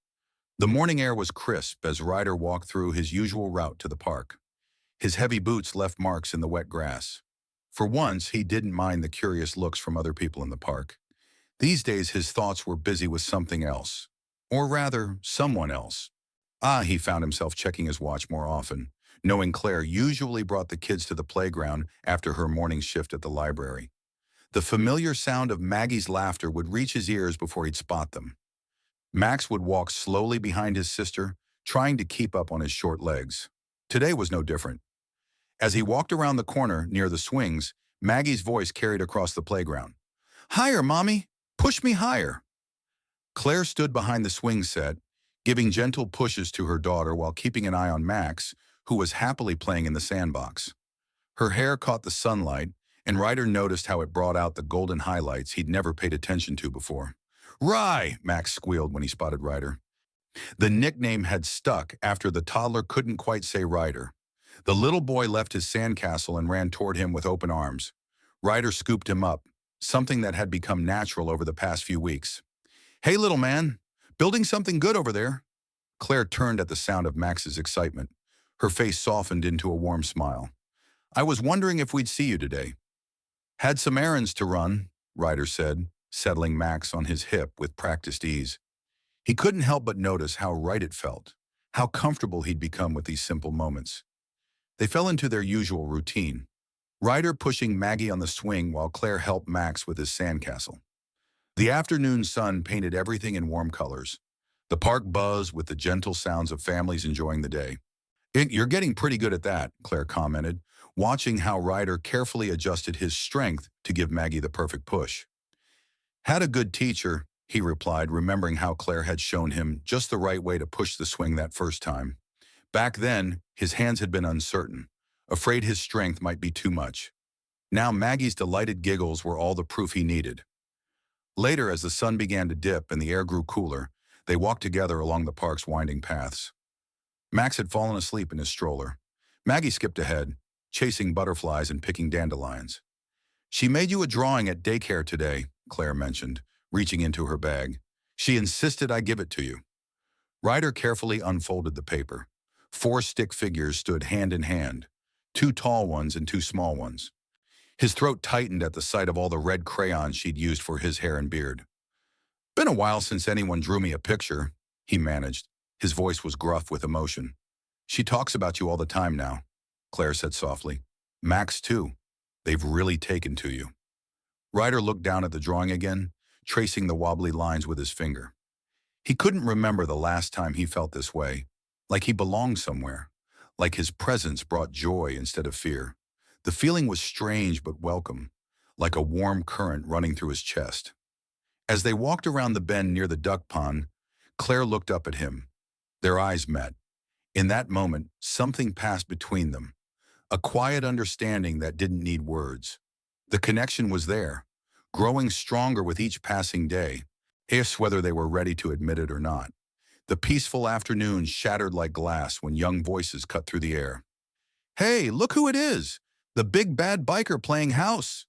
The morning air was crisp as Ryder walked through his usual route to the park. His heavy boots left marks in the wet grass. For once, he didn't mind the curious looks from other people in the park. These days, his thoughts were busy with something else. Or rather, someone else. He found himself checking his watch more often, knowing Claire usually brought the kids to the playground after her morning shift at the library. The familiar sound of Maggie's laughter would reach his ears before he'd spot them. Max would walk slowly behind his sister, trying to keep up on his short legs. Today was no different. As he walked around the corner near the swings, Maggie's voice carried across the playground. Higher, Mommy! Push me higher! Claire stood behind the swing set, giving gentle pushes to her daughter while keeping an eye on Max, who was happily playing in the sandbox. Her hair caught the sunlight, and Ryder noticed how it brought out the golden highlights he'd never paid attention to before. Rye! Max squealed when he spotted Ryder. The nickname had stuck after the toddler couldn't quite say Ryder. The little boy left his sandcastle and ran toward him with open arms. Ryder scooped him up, something that had become natural over the past few weeks. Hey, little man, building something good over there. Claire turned at the sound of Max's excitement. Her face softened into a warm smile. I was wondering if we'd see you today. Had some errands to run, Ryder said, settling Max on his hip with practiced ease. He couldn't help but notice how right it felt, how comfortable he'd become with these simple moments. They fell into their usual routine, Ryder pushing Maggie on the swing while Claire helped Max with his sandcastle. The afternoon sun painted everything in warm colors. The park buzzed with the gentle sounds of families enjoying the day. You're getting pretty good at that, Claire commented, watching how Ryder carefully adjusted his strength to give Maggie the perfect push. Had a good teacher, he replied, remembering how Claire had shown him just the right way to push the swing that first time. Back then, his hands had been uncertain, afraid his strength might be too much. Now Maggie's delighted giggles were all the proof he needed. Later, as the sun began to dip and the air grew cooler, they walked together along the park's winding paths. Max had fallen asleep in his stroller. Maggie skipped ahead, chasing butterflies and picking dandelions. She made you a drawing at daycare today, Claire mentioned, reaching into her bag. She insisted I give it to you. Ryder carefully unfolded the paper. 4 stick figures stood hand in hand, 2 tall ones and 2 small ones. His throat tightened at the sight of all the red crayons she'd used for his hair and beard. Been a while since anyone drew me a picture, he managed. His voice was gruff with emotion. She talks about you all the time now, Claire said softly. Max, too. They've really taken to you. Ryder looked down at the drawing again, tracing the wobbly lines with his finger. He couldn't remember the last time he felt this way, like he belonged somewhere, like his presence brought joy instead of fear. The feeling was strange but welcome, like a warm current running through his chest. As they walked around the bend near the duck pond, Claire looked up at him. Their eyes met. In that moment, something passed between them, a quiet understanding that didn't need words. The connection was there, growing stronger with each passing day, if whether they were ready to admit it or not. The peaceful afternoon shattered like glass when young voices cut through the air. Hey, look who it is! The big bad biker playing house!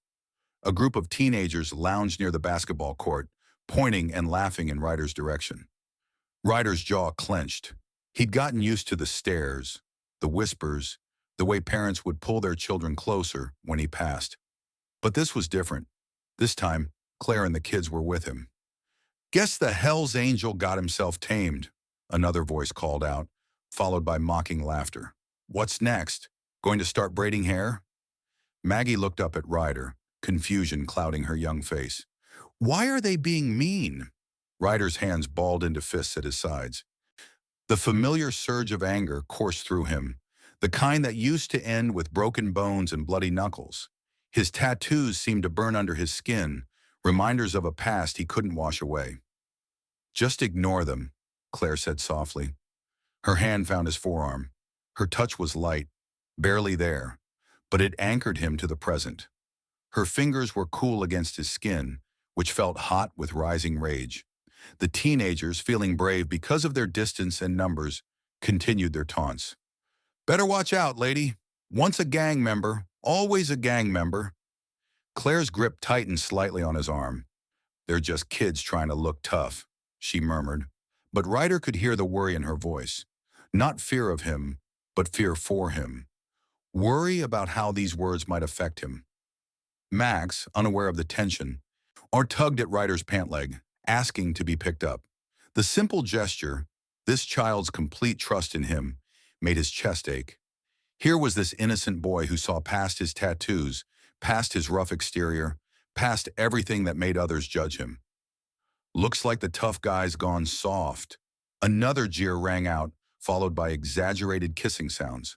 A group of teenagers lounged near the basketball court, pointing and laughing in Ryder's direction. Ryder's jaw clenched. He'd gotten used to the stares, the whispers, the way parents would pull their children closer when he passed. But this was different. This time, Claire and the kids were with him. Guess the Hell's Angel got himself tamed, another voice called out, followed by mocking laughter. What's next? Going to start braiding hair? Maggie looked up at Ryder, confusion clouding her young face. Why are they being mean? Ryder's hands balled into fists at his sides. The familiar surge of anger coursed through him, the kind that used to end with broken bones and bloody knuckles. His tattoos seemed to burn under his skin, reminders of a past he couldn't wash away. Just ignore them, Claire said softly. Her hand found his forearm. Her touch was light, barely there, but it anchored him to the present. Her fingers were cool against his skin, which felt hot with rising rage. The teenagers, feeling brave because of their distance and numbers, continued their taunts. Better watch out, lady. Once a gang member, always a gang member. Claire's grip tightened slightly on his arm. They're just kids trying to look tough, she murmured. But Ryder could hear the worry in her voice. Not fear of him, but fear for him. Worry about how these words might affect him. Max, unaware of the tension, tugged at Ryder's pant leg, asking to be picked up. The simple gesture, this child's complete trust in him, made his chest ache. Here was this innocent boy who saw past his tattoos, past his rough exterior, past everything that made others judge him. Looks like the tough guy's gone soft. Another jeer rang out, followed by exaggerated kissing sounds.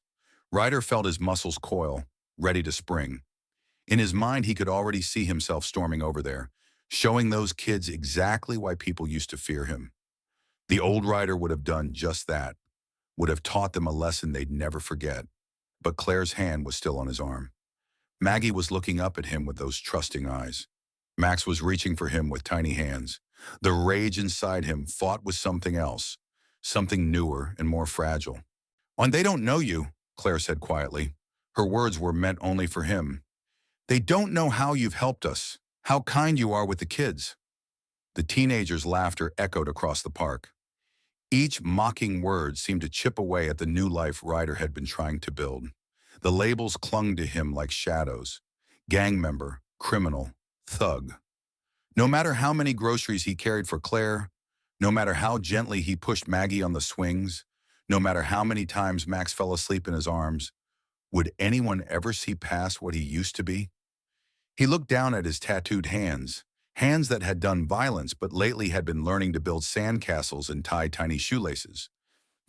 Ryder felt his muscles coil, ready to spring. In his mind, he could already see himself storming over there, showing those kids exactly why people used to fear him. The old Ryder would have done just that, would have taught them a lesson they'd never forget. But Claire's hand was still on his arm. Maggie was looking up at him with those trusting eyes. Max was reaching for him with tiny hands. The rage inside him fought with something else, something newer and more fragile. And they don't know you, Claire said quietly. Her words were meant only for him. They don't know how you've helped us, how kind you are with the kids. The teenagers' laughter echoed across the park. Each mocking word seemed to chip away at the new life Ryder had been trying to build. The labels clung to him like shadows. Gang member, criminal, thug. No matter how many groceries he carried for Claire, no matter how gently he pushed Maggie on the swings, no matter how many times Max fell asleep in his arms, would anyone ever see past what he used to be? He looked down at his tattooed hands, Hands that had done violence but lately had been learning to build sandcastles and tie tiny shoelaces.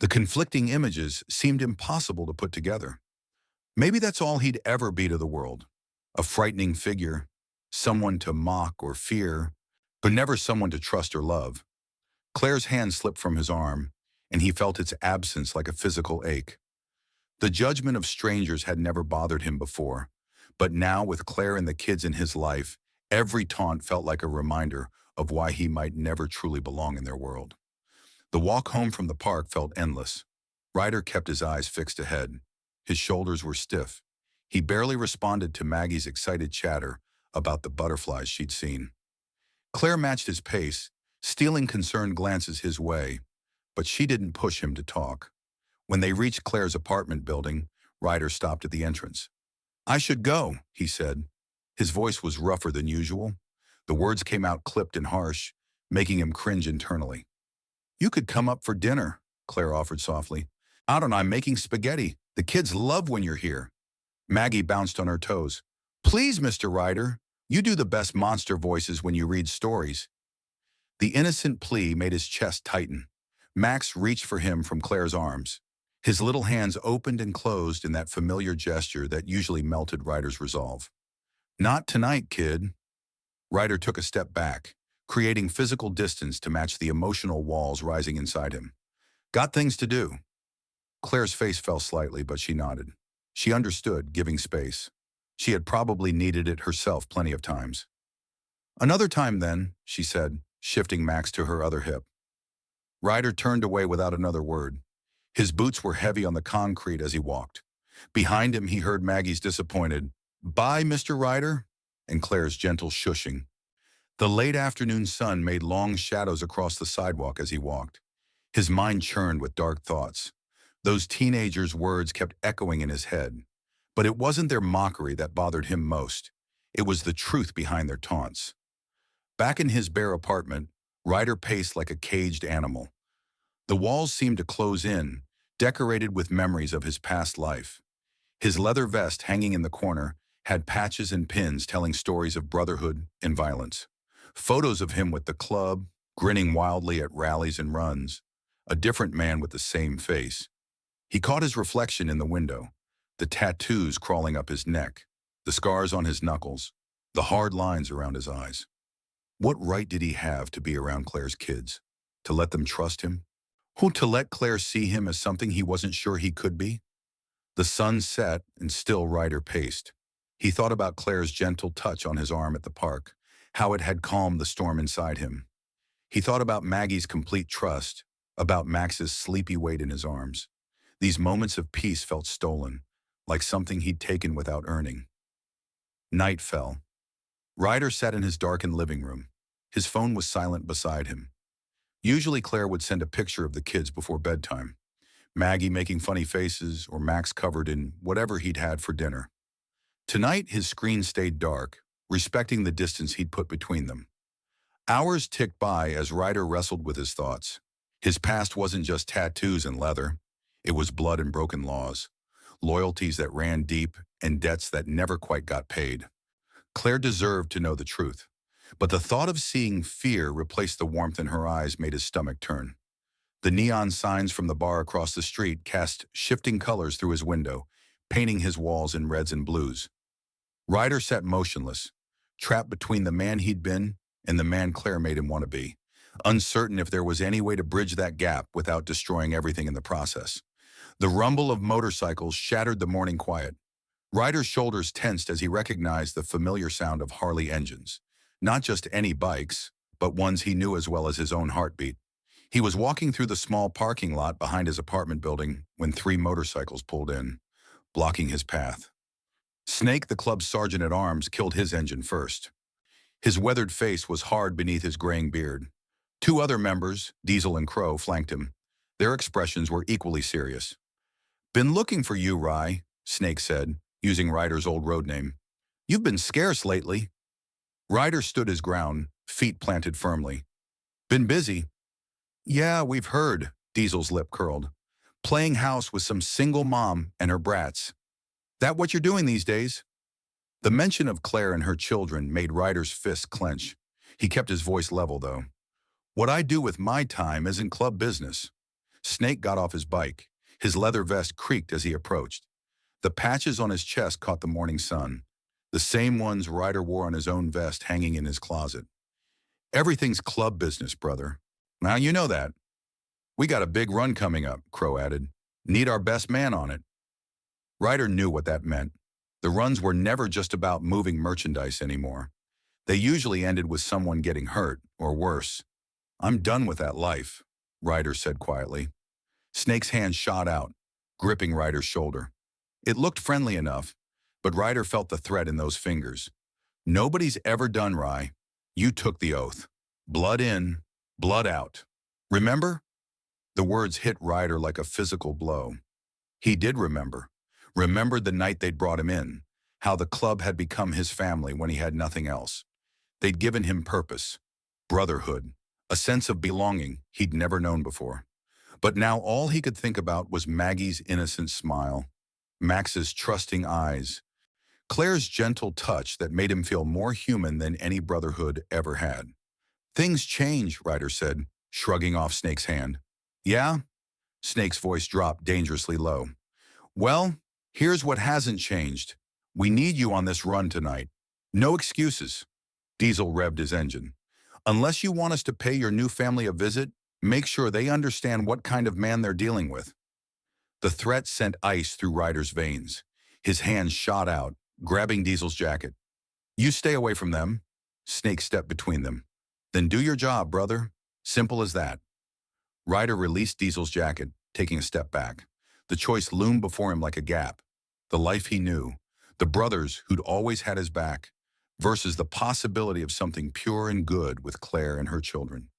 The conflicting images seemed impossible to put together. Maybe that's all he'd ever be to the world. A frightening figure, someone to mock or fear, but never someone to trust or love. Claire's hand slipped from his arm, and he felt its absence like a physical ache. The judgment of strangers had never bothered him before, but now with Claire and the kids in his life, every taunt felt like a reminder of why he might never truly belong in their world. The walk home from the park felt endless. Ryder kept his eyes fixed ahead. His shoulders were stiff. He barely responded to Maggie's excited chatter about the butterflies she'd seen. Claire matched his pace, stealing concerned glances his way, but she didn't push him to talk. When they reached Claire's apartment building, Ryder stopped at the entrance. "I should go," he said. His voice was rougher than usual. The words came out clipped and harsh, making him cringe internally. "You could come up for dinner," Claire offered softly. "I don't know, I'm making spaghetti. The kids love when you're here." Maggie bounced on her toes. "Please, Mr. Ryder, you do the best monster voices when you read stories." The innocent plea made his chest tighten. Max reached for him from Claire's arms. His little hands opened and closed in that familiar gesture that usually melted Ryder's resolve. "Not tonight, kid." Ryder took a step back, creating physical distance to match the emotional walls rising inside him. "Got things to do." Claire's face fell slightly, but she nodded. She understood, giving space. She had probably needed it herself plenty of times. "Another time then," she said, shifting Max to her other hip. Ryder turned away without another word. His boots were heavy on the concrete as he walked. Behind him, he heard Maggie's disappointed, "Bye, Mr. Ryder," and Claire's gentle shushing. The late afternoon sun made long shadows across the sidewalk as he walked. His mind churned with dark thoughts. Those teenagers' words kept echoing in his head. But it wasn't their mockery that bothered him most. It was the truth behind their taunts. Back in his bare apartment, Ryder paced like a caged animal. The walls seemed to close in, decorated with memories of his past life. His leather vest hanging in the corner had patches and pins telling stories of brotherhood and violence. Photos of him with the club, grinning wildly at rallies and runs. A different man with the same face. He caught his reflection in the window, the tattoos crawling up his neck, the scars on his knuckles, the hard lines around his eyes. What right did he have to be around Claire's kids? To let them trust him? Who to let Claire see him as something he wasn't sure he could be? The sun set and still Ryder paced. He thought about Claire's gentle touch on his arm at the park, how it had calmed the storm inside him. He thought about Maggie's complete trust, about Max's sleepy weight in his arms. These moments of peace felt stolen, like something he'd taken without earning. Night fell. Ryder sat in his darkened living room. His phone was silent beside him. Usually Claire would send a picture of the kids before bedtime, Maggie making funny faces or Max covered in whatever he'd had for dinner. Tonight his screen stayed dark, respecting the distance he'd put between them. Hours ticked by as Ryder wrestled with his thoughts. His past wasn't just tattoos and leather. It was blood and broken laws, loyalties that ran deep and debts that never quite got paid. Claire deserved to know the truth, but the thought of seeing fear replace the warmth in her eyes made his stomach turn. The neon signs from the bar across the street cast shifting colors through his window, painting his walls in reds and blues. Ryder sat motionless, trapped between the man he'd been and the man Claire made him want to be, uncertain if there was any way to bridge that gap without destroying everything in the process. The rumble of motorcycles shattered the morning quiet. Ryder's shoulders tensed as he recognized the familiar sound of Harley engines. Not just any bikes, but ones he knew as well as his own heartbeat. He was walking through the small parking lot behind his apartment building when 3 motorcycles pulled in, blocking his path. Snake, the club's sergeant-at-arms, killed his engine first. His weathered face was hard beneath his graying beard. 2 other members, Diesel and Crow, flanked him. Their expressions were equally serious. "Been looking for you, Rye," Snake said, using Ryder's old road name. "You've been scarce lately." Ryder stood his ground, feet planted firmly. "Been busy." "Yeah, we've heard," Diesel's lip curled. "Playing house with some single mom and her brats. That what you're doing these days?" The mention of Claire and her children made Ryder's fist clench. He kept his voice level, though. What I do with my time isn't club business. Snake got off his bike. His leather vest creaked as he approached. The patches on his chest caught the morning sun, the same ones Ryder wore on his own vest hanging in his closet. Everything's club business, brother. Now you know that. We got a big run coming up, Crow added. Need our best man on it. Ryder knew what that meant. The runs were never just about moving merchandise anymore. They usually ended with someone getting hurt, or worse. I'm done with that life, Ryder said quietly. Snake's hand shot out, gripping Ryder's shoulder. It looked friendly enough, but Ryder felt the threat in those fingers. Nobody's ever done, Rye. You took the oath. Blood in, blood out. Remember? The words hit Ryder like a physical blow. He did remember. Remembered the night they'd brought him in, how the club had become his family when he had nothing else. They'd given him purpose, brotherhood, a sense of belonging he'd never known before. But now all he could think about was Maggie's innocent smile, Max's trusting eyes, Claire's gentle touch that made him feel more human than any brotherhood ever had. Things change, Ryder said, shrugging off Snake's hand. Yeah? Snake's voice dropped dangerously low. Well, here's what hasn't changed. We need you on this run tonight. No excuses. Diesel revved his engine. Unless you want us to pay your new family a visit, make sure they understand what kind of man they're dealing with. The threat sent ice through Ryder's veins. His hands shot out, grabbing Diesel's jacket. You stay away from them. Snake stepped between them. Then do your job, brother. Simple as that. Ryder released Diesel's jacket, taking a step back. The choice loomed before him like a gap. The life he knew, the brothers who'd always had his back, versus the possibility of something pure and good with Claire and her children.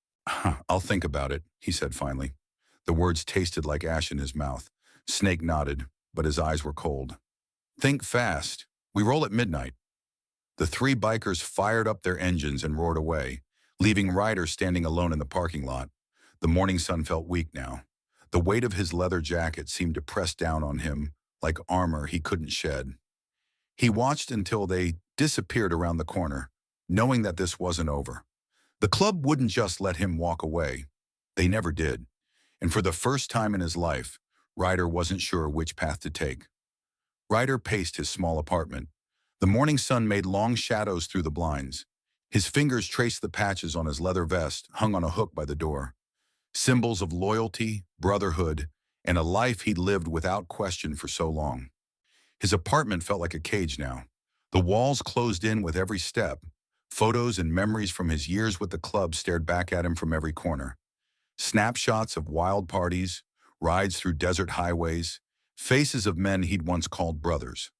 I'll think about it, he said finally. The words tasted like ash in his mouth. Snake nodded, but his eyes were cold. Think fast. We roll at midnight. The three bikers fired up their engines and roared away, leaving Ryder standing alone in the parking lot. The morning sun felt weak now. The weight of his leather jacket seemed to press down on him like armor he couldn't shed. He watched until they disappeared around the corner, knowing that this wasn't over. The club wouldn't just let him walk away. They never did. And for the first time in his life, Ryder wasn't sure which path to take. Ryder paced his small apartment. The morning sun made long shadows through the blinds. His fingers traced the patches on his leather vest hung on a hook by the door. Symbols of loyalty, brotherhood, and a life he'd lived without question for so long. His apartment felt like a cage now. The walls closed in with every step. Photos and memories from his years with the club stared back at him from every corner. Snapshots of wild parties, rides through desert highways, faces of men he'd once called brothers.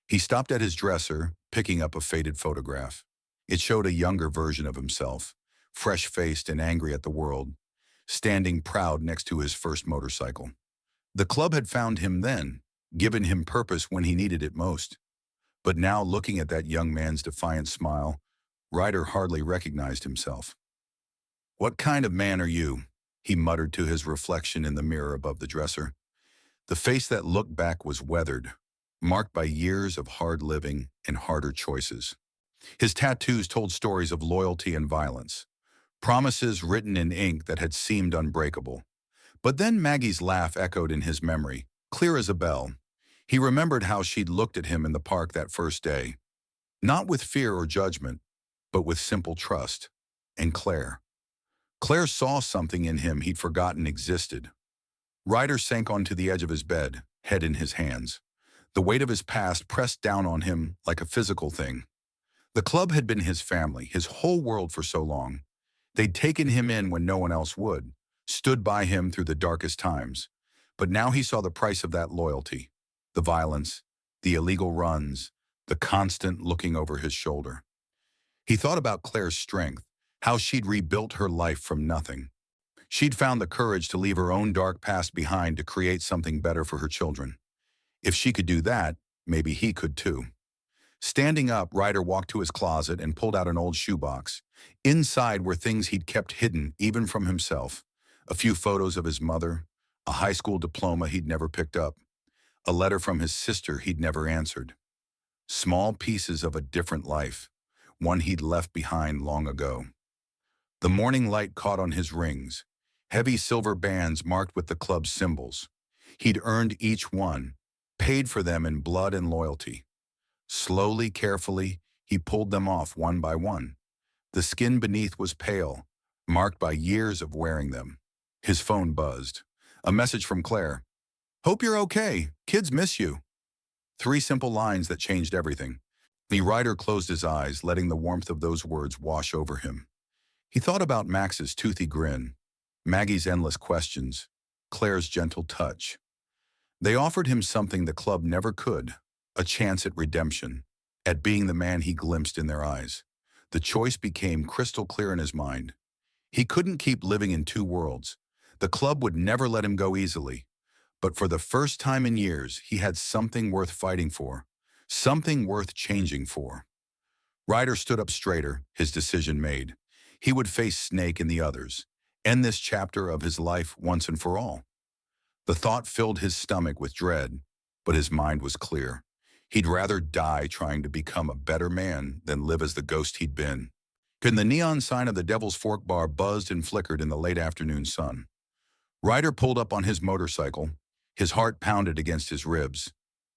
He stopped at his dresser, picking up a faded photograph. It showed a younger version of himself, fresh-faced and angry at the world, standing proud next to his first motorcycle. The club had found him then, given him purpose when he needed it most. But now, looking at that young man's defiant smile, Ryder hardly recognized himself. What kind of man are you? He muttered to his reflection in the mirror above the dresser. The face that looked back was weathered, marked by years of hard living and harder choices. His tattoos told stories of loyalty and violence, promises written in ink that had seemed unbreakable. But then Maggie's laugh echoed in his memory, clear as a bell. He remembered how she'd looked at him in the park that first day, not with fear or judgment, but with simple trust. And Claire. Claire saw something in him he'd forgotten existed. Ryder sank onto the edge of his bed, head in his hands. The weight of his past pressed down on him like a physical thing. The club had been his family, his whole world for so long. They'd taken him in when no one else would, stood by him through the darkest times. But now he saw the price of that loyalty. The violence, the illegal runs, the constant looking over his shoulder. He thought about Claire's strength, how she'd rebuilt her life from nothing. She'd found the courage to leave her own dark past behind to create something better for her children. If she could do that, maybe he could too. Standing up, Ryder walked to his closet and pulled out an old shoebox. Inside were things he'd kept hidden even from himself. A few photos of his mother, a high school diploma he'd never picked up, a letter from his sister he'd never answered. Small pieces of a different life, one he'd left behind long ago. The morning light caught on his rings, heavy silver bands marked with the club's symbols. He'd earned each one, paid for them in blood and loyalty. Slowly, carefully, he pulled them off one by one. The skin beneath was pale, marked by years of wearing them. His phone buzzed. A message from Claire. "Hope you're okay. Kids miss you." 3 simple lines that changed everything. The writer closed his eyes, letting the warmth of those words wash over him. He thought about Max's toothy grin, Maggie's endless questions, Claire's gentle touch. They offered him something the club never could, a chance at redemption, at being the man he glimpsed in their eyes. The choice became crystal clear in his mind. He couldn't keep living in 2 worlds. The club would never let him go easily. But for the first time in years, he had something worth fighting for, something worth changing for. Ryder stood up straighter, his decision made. He would face Snake and the others, end this chapter of his life once and for all. The thought filled his stomach with dread, but his mind was clear. He'd rather die trying to become a better man than live as the ghost he'd been. The neon sign of the Devil's Fork bar buzzed and flickered in the late afternoon sun. Ryder pulled up on his motorcycle. His heart pounded against his ribs.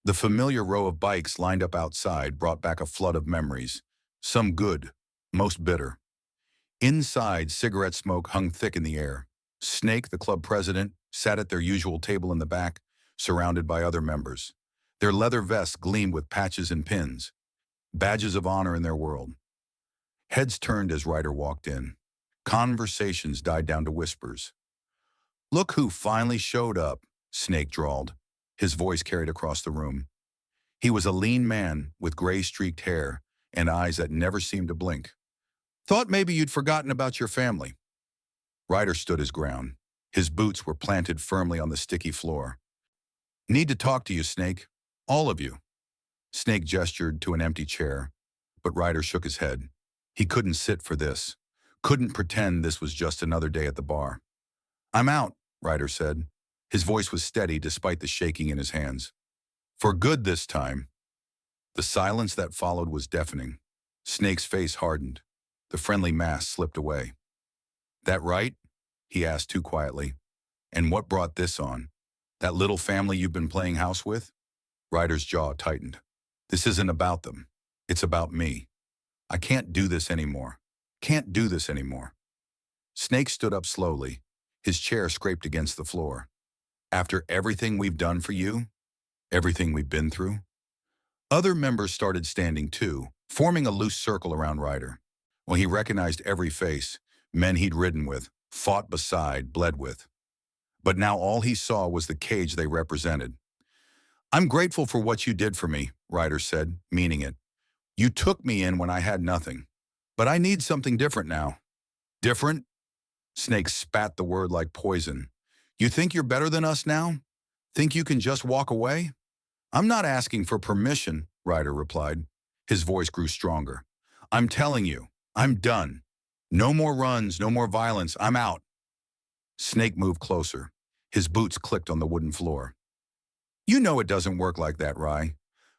The familiar row of bikes lined up outside brought back a flood of memories, some good, most bitter. Inside, cigarette smoke hung thick in the air. Snake, the club president, sat at their usual table in the back, surrounded by other members. Their leather vests gleamed with patches and pins, badges of honor in their world. Heads turned as Ryder walked in. Conversations died down to whispers. "Look who finally showed up," Snake drawled. His voice carried across the room. He was a lean man with gray-streaked hair and eyes that never seemed to blink. "Thought maybe you'd forgotten about your family." Ryder stood his ground. His boots were planted firmly on the sticky floor. "Need to talk to you, Snake. All of you." Snake gestured to an empty chair, but Ryder shook his head. He couldn't sit for this. Couldn't pretend this was just another day at the bar. "I'm out," Ryder said. His voice was steady despite the shaking in his hands. "For good this time." The silence that followed was deafening. Snake's face hardened. The friendly mask slipped away. "That right?" he asked too quietly. "And what brought this on? That little family you've been playing house with?" Ryder's jaw tightened. "This isn't about them. It's about me. I can't do this anymore. Can't do this anymore." Snake stood up slowly. His chair scraped against the floor. "After everything we've done for you? Everything we've been through?" Other members started standing too, forming a loose circle around Ryder. When he recognized every face, men he'd ridden with, fought beside, bled with. But now all he saw was the cage they represented. "I'm grateful for what you did for me," Ryder said, meaning it. "You took me in when I had nothing. But I need something different now." "Different?" Snake spat the word like poison. "You think you're better than us now? Think you can just walk away?" "I'm not asking for permission," Ryder replied. His voice grew stronger. "I'm telling you, I'm done. No more runs, no more violence. I'm out." Snake moved closer. His boots clicked on the wooden floor. "You know it doesn't work like that, Rye.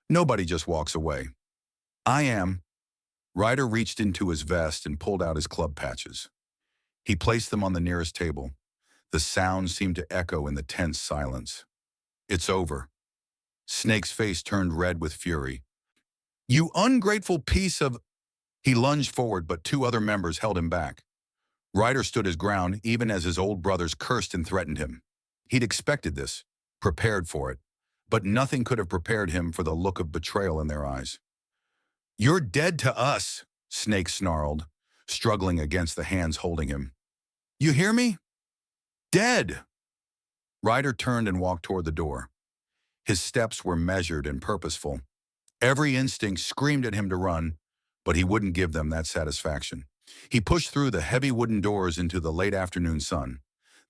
Nobody just walks away." "I am." Ryder reached into his vest and pulled out his club patches. He placed them on the nearest table. The sound seemed to echo in the tense silence. "It's over." Snake's face turned red with fury. "You ungrateful piece of—" He lunged forward, but 2 other members held him back. Ryder stood his ground even as his old brothers cursed and threatened him. He'd expected this, prepared for it, but nothing could have prepared him for the look of betrayal in their eyes. "You're dead to us," Snake snarled, struggling against the hands holding him. "You hear me? Dead!" Ryder turned and walked toward the door. His steps were measured and purposeful. Every instinct screamed at him to run, but he wouldn't give them that satisfaction. He pushed through the heavy wooden doors into the late afternoon sun.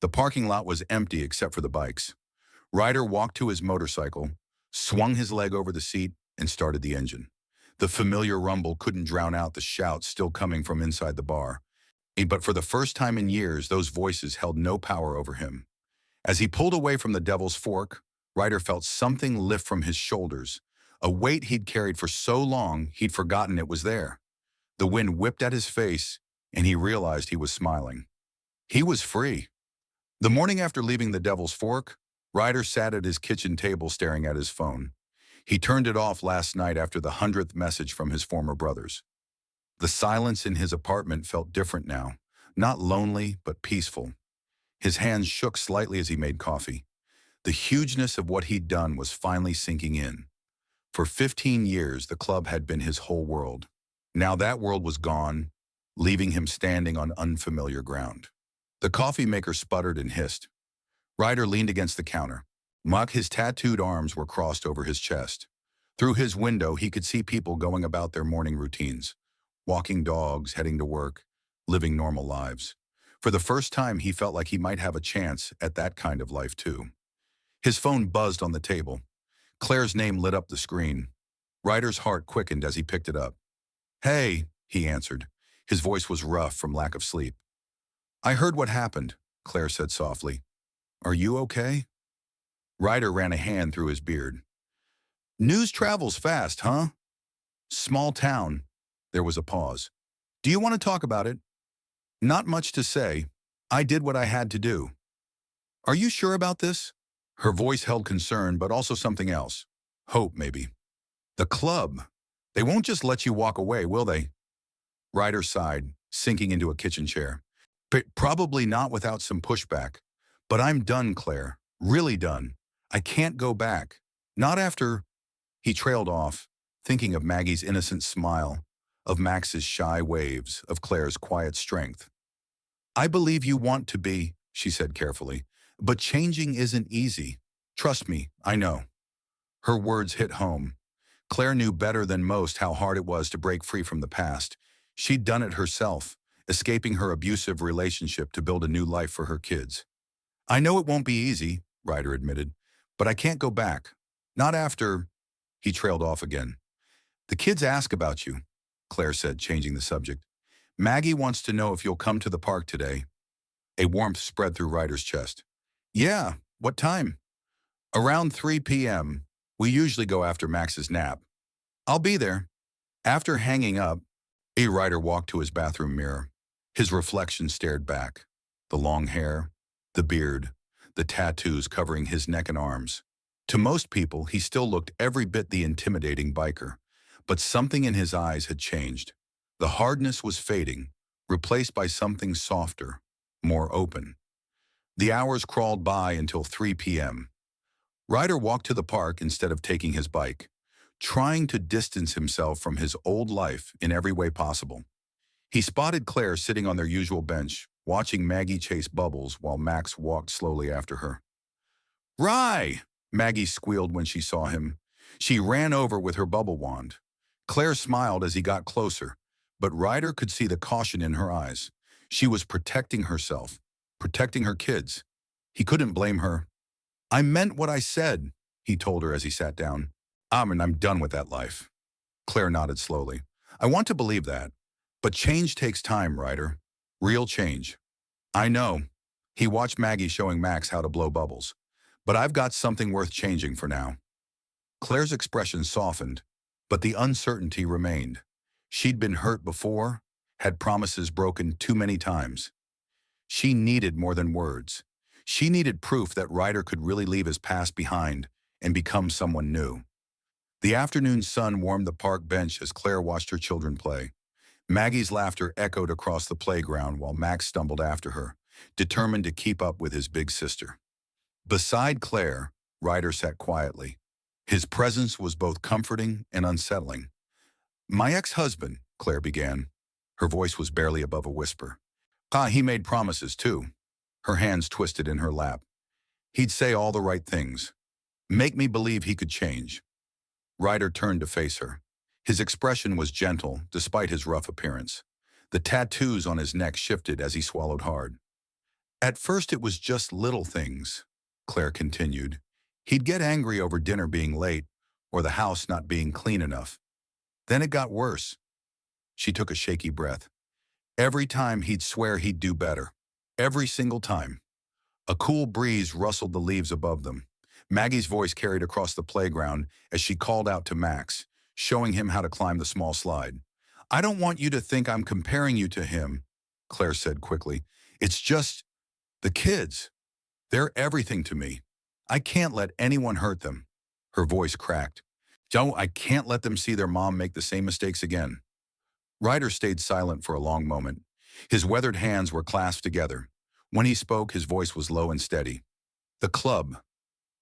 The parking lot was empty except for the bikes. Ryder walked to his motorcycle, swung his leg over the seat, and started the engine. The familiar rumble couldn't drown out the shouts still coming from inside the bar. But for the first time in years, those voices held no power over him. As he pulled away from the Devil's Fork, Ryder felt something lift from his shoulders, a weight he'd carried for so long he'd forgotten it was there. The wind whipped at his face, and he realized he was smiling. He was free. The morning after leaving the Devil's Fork, Ryder sat at his kitchen table staring at his phone. He turned it off last night after the 100th message from his former brothers. The silence in his apartment felt different now, not lonely, but peaceful. His hands shook slightly as he made coffee. The hugeness of what he'd done was finally sinking in. For 15 years, the club had been his whole world. Now that world was gone, leaving him standing on unfamiliar ground. The coffee maker sputtered and hissed. Ryder leaned against the counter. His tattooed arms were crossed over his chest. Through his window, he could see people going about their morning routines, walking dogs, heading to work, living normal lives. For the first time, he felt like he might have a chance at that kind of life too. His phone buzzed on the table. Claire's name lit up the screen. Ryder's heart quickened as he picked it up. "Hey," he answered. His voice was rough from lack of sleep. "I heard what happened," Claire said softly. "Are you okay?" Ryder ran a hand through his beard. "News travels fast, huh?" "Small town." There was a pause. "Do you want to talk about it?" "Not much to say. I did what I had to do." "Are you sure about this?" Her voice held concern, but also something else. Hope, maybe. "The club. They won't just let you walk away, will they?" Ryder sighed, sinking into a kitchen chair. Probably not without some pushback. But I'm done, Claire. Really done. I can't go back. Not after—" He trailed off, thinking of Maggie's innocent smile, of Max's shy waves, of Claire's quiet strength. "I believe you want to be," she said carefully, "but changing isn't easy. Trust me, I know." Her words hit home. Claire knew better than most how hard it was to break free from the past. She'd done it herself, escaping her abusive relationship to build a new life for her kids. "I know it won't be easy," Ryder admitted, "but I can't go back. Not after—" He trailed off again. "The kids ask about you," Claire said, changing the subject. "Maggie wants to know if you'll come to the park today." A warmth spread through Ryder's chest. "Yeah, what time?" "Around 3 p.m. We usually go after Max's nap." "I'll be there." After hanging up, Ryder walked to his bathroom mirror. His reflection stared back. The long hair, the beard, the tattoos covering his neck and arms. To most people, he still looked every bit the intimidating biker. But something in his eyes had changed. The hardness was fading, replaced by something softer, more open. The hours crawled by until 3 p.m. Ryder walked to the park instead of taking his bike, trying to distance himself from his old life in every way possible. He spotted Claire sitting on their usual bench, watching Maggie chase Bubbles while Max walked slowly after her. "Rye!" Maggie squealed when she saw him. She ran over with her bubble wand. Claire smiled as he got closer, but Ryder could see the caution in her eyes. She was protecting herself, protecting her kids. He couldn't blame her. "I meant what I said," he told her as he sat down. I'm done with that life." Claire nodded slowly. "I want to believe that. But change takes time, Ryder. Real change." "I know." He watched Maggie showing Max how to blow bubbles. "But I've got something worth changing for now." Claire's expression softened, but the uncertainty remained. She'd been hurt before, had promises broken too many times. She needed more than words. She needed proof that Ryder could really leave his past behind and become someone new. The afternoon sun warmed the park bench as Claire watched her children play. Maggie's laughter echoed across the playground while Max stumbled after her, determined to keep up with his big sister. Beside Claire, Ryder sat quietly. His presence was both comforting and unsettling. "My ex-husband," Claire began. Her voice was barely above a whisper. He made promises too." Her hands twisted in her lap. "He'd say all the right things. Make me believe he could change." Ryder turned to face her. His expression was gentle, despite his rough appearance. The tattoos on his neck shifted as he swallowed hard. "At first it was just little things," Claire continued. "He'd get angry over dinner being late or the house not being clean enough. Then it got worse." She took a shaky breath. "Every time he'd swear he'd do better. Every single time." A cool breeze rustled the leaves above them. Maggie's voice carried across the playground as she called out to Max, showing him how to climb the small slide. "I don't want you to think I'm comparing you to him. Claire said quickly. It's just the kids. They're everything to me. I can't let anyone hurt them. Her voice cracked. Joe, I can't let them see their mom make the same mistakes again. Ryder stayed silent for a long moment. His weathered hands were clasped together. When he spoke, his voice was low and steady. The club.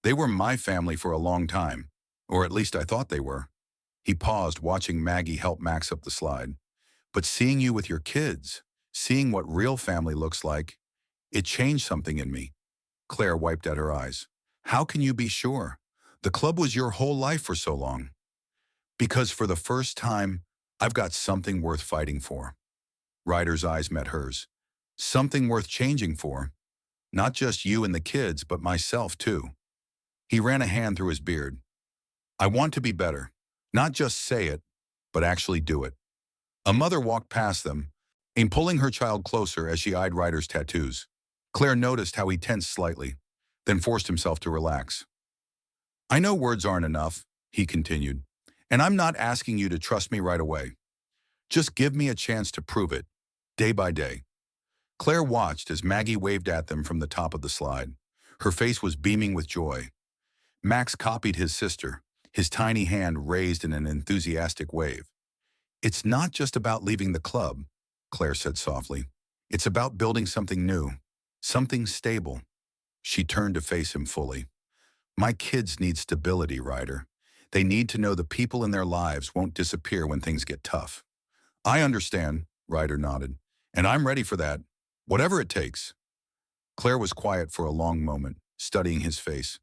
They were my family for a long time. Or at least I thought they were. He paused, watching Maggie help Max up the slide. But seeing you with your kids, seeing what real family looks like, it changed something in me. Claire wiped at her eyes. How can you be sure? The club was your whole life for so long. Because for the first time, I've got something worth fighting for. Ryder's eyes met hers. Something worth changing for. Not just you and the kids, but myself too. He ran a hand through his beard. I want to be better. Not just say it, but actually do it. A mother walked past them, and pulling her child closer as she eyed Ryder's tattoos. Claire noticed how he tensed slightly, then forced himself to relax. I know words aren't enough, he continued, and I'm not asking you to trust me right away. Just give me a chance to prove it, day by day. Claire watched as Maggie waved at them from the top of the slide. Her face was beaming with joy. Max copied his sister, his tiny hand raised in an enthusiastic wave. It's not just about leaving the club, Claire said softly. It's about building something new, something stable. She turned to face him fully. My kids need stability, Ryder. They need to know the people in their lives won't disappear when things get tough. I understand, Ryder nodded, and I'm ready for that, whatever it takes. Claire was quiet for a long moment, studying his face.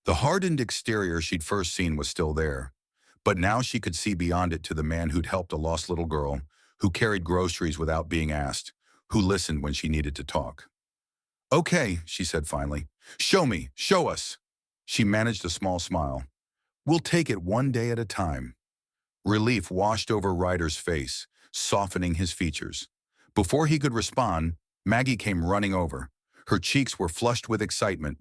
The hardened exterior she'd first seen was still there, but now she could see beyond it to the man who'd helped a lost little girl, who carried groceries without being asked, who listened when she needed to talk. Okay, she said finally. Show me, show us. She managed a small smile. We'll take it one day at a time. Relief washed over Ryder's face, softening his features. Before he could respond, Maggie came running over. Her cheeks were flushed with excitement.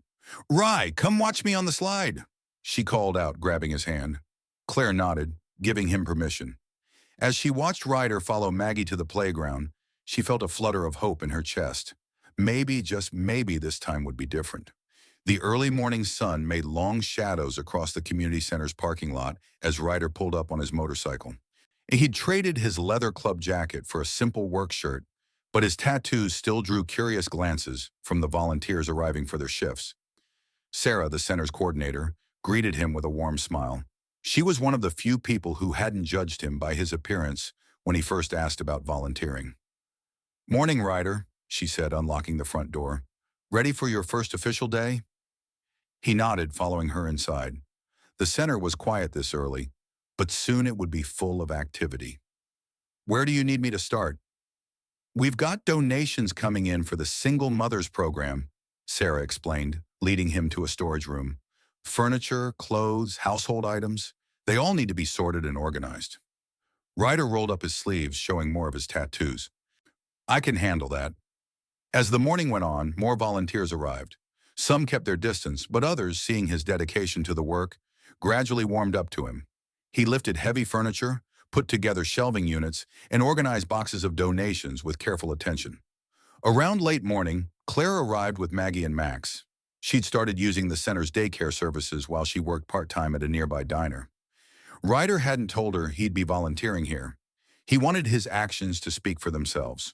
Ry, come watch me on the slide, she called out, grabbing his hand. Claire nodded, giving him permission. As she watched Ryder follow Maggie to the playground, she felt a flutter of hope in her chest. Maybe, just maybe, this time would be different. The early morning sun made long shadows across the community center's parking lot as Ryder pulled up on his motorcycle. He'd traded his leather club jacket for a simple work shirt, but his tattoos still drew curious glances from the volunteers arriving for their shifts. Sarah, the center's coordinator, greeted him with a warm smile. She was one of the few people who hadn't judged him by his appearance when he first asked about volunteering. Morning, Ryder, she said, unlocking the front door. Ready for your first official day? He nodded, following her inside. The center was quiet this early, but soon it would be full of activity. Where do you need me to start? We've got donations coming in for the Single Mothers program, Sarah explained, leading him to a storage room. Furniture, clothes, household items, they all need to be sorted and organized. Ryder rolled up his sleeves, showing more of his tattoos. I can handle that. As the morning went on, more volunteers arrived. Some kept their distance, but others, seeing his dedication to the work, gradually warmed up to him. He lifted heavy furniture, put together shelving units, and organized boxes of donations with careful attention. Around late morning, Claire arrived with Maggie and Max. She'd started using the center's daycare services while she worked part-time at a nearby diner. Ryder hadn't told her he'd be volunteering here. He wanted his actions to speak for themselves.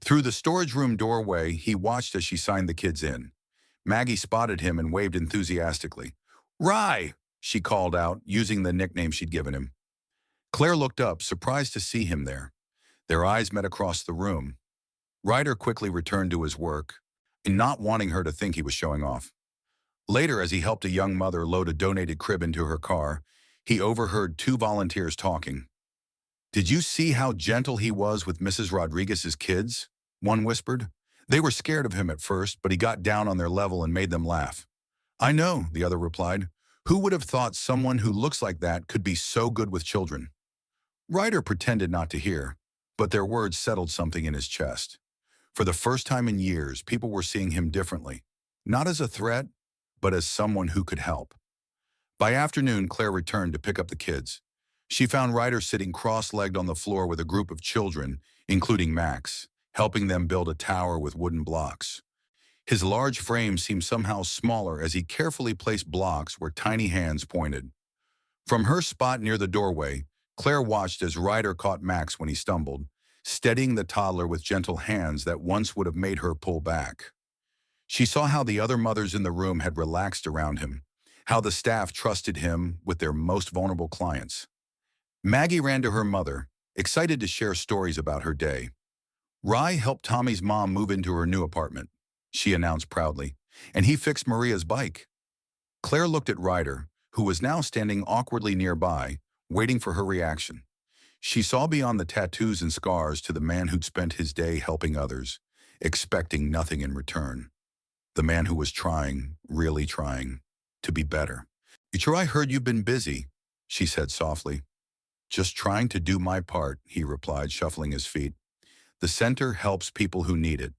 Through the storage room doorway, he watched as she signed the kids in. Maggie spotted him and waved enthusiastically. Ry, she called out, using the nickname she'd given him. Claire looked up, surprised to see him there. Their eyes met across the room. Ryder quickly returned to his work, not wanting her to think he was showing off. Later, as he helped a young mother load a donated crib into her car, he overheard two volunteers talking. Did you see how gentle he was with Mrs. Rodriguez's kids? One whispered. They were scared of him at first, but he got down on their level and made them laugh. I know, the other replied. Who would have thought someone who looks like that could be so good with children? Ryder pretended not to hear, but their words settled something in his chest. For the first time in years, people were seeing him differently, not as a threat, but as someone who could help. By afternoon, Claire returned to pick up the kids. She found Ryder sitting cross-legged on the floor with a group of children, including Max. helping them build a tower with wooden blocks. His large frame seemed somehow smaller as he carefully placed blocks where tiny hands pointed. From her spot near the doorway, Claire watched as Ryder caught Max when he stumbled, steadying the toddler with gentle hands that once would have made her pull back. She saw how the other mothers in the room had relaxed around him, how the staff trusted him with their most vulnerable clients. Maggie ran to her mother, excited to share stories about her day. Rye helped Tommy's mom move into her new apartment, she announced proudly, and he fixed Maria's bike. Claire looked at Ryder, who was now standing awkwardly nearby, waiting for her reaction. She saw beyond the tattoos and scars to the man who'd spent his day helping others, expecting nothing in return. The man who was trying, really trying, to be better. "Sure, I heard you've been busy," she said softly. "Just trying to do my part," he replied, shuffling his feet. "The center helps people who need it.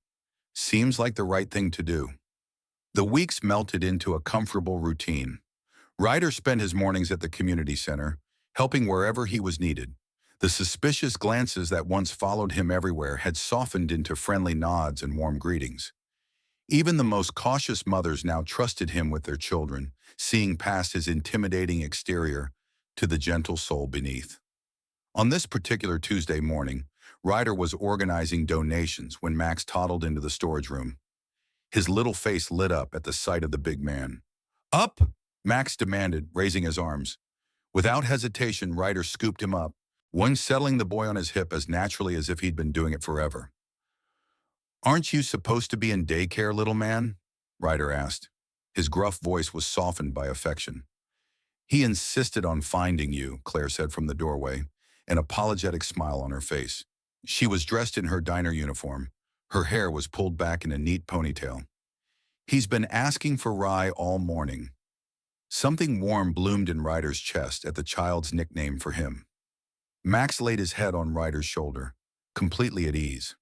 Seems like the right thing to do." The weeks melted into a comfortable routine. Ryder spent his mornings at the community center, helping wherever he was needed. The suspicious glances that once followed him everywhere had softened into friendly nods and warm greetings. Even the most cautious mothers now trusted him with their children, seeing past his intimidating exterior to the gentle soul beneath. On this particular Tuesday morning, Ryder was organizing donations when Max toddled into the storage room. His little face lit up at the sight of the big man. "Up!" Max demanded, raising his arms. Without hesitation, Ryder scooped him up, one settling the boy on his hip as naturally as if he'd been doing it forever. "Aren't you supposed to be in daycare, little man?" Ryder asked. His gruff voice was softened by affection. "He insisted on finding you," Claire said from the doorway, an apologetic smile on her face. She was dressed in her diner uniform. Her hair was pulled back in a neat ponytail. "He's been asking for Rye all morning." Something warm bloomed in Ryder's chest at the child's nickname for him. Max laid his head on Ryder's shoulder, completely at ease.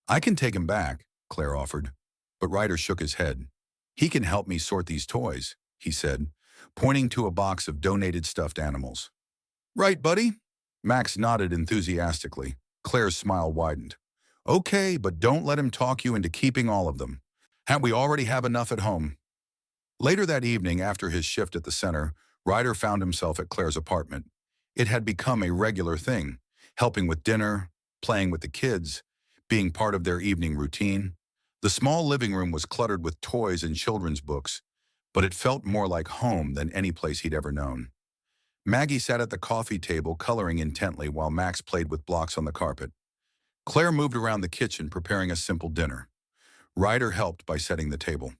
"I can take him back," Claire offered, but Ryder shook his head. "He can help me sort these toys," he said, pointing to a box of donated stuffed animals. "Right, buddy?" Max nodded enthusiastically. Claire's smile widened. "Okay, but don't let him talk you into keeping all of them. We already have enough at home." Later that evening, after his shift at the center, Ryder found himself at Claire's apartment. It had become a regular thing, helping with dinner, playing with the kids, being part of their evening routine. The small living room was cluttered with toys and children's books, but it felt more like home than any place he'd ever known. Maggie sat at the coffee table coloring intently while Max played with blocks on the carpet. Claire moved around the kitchen preparing a simple dinner. Ryder helped by setting the table.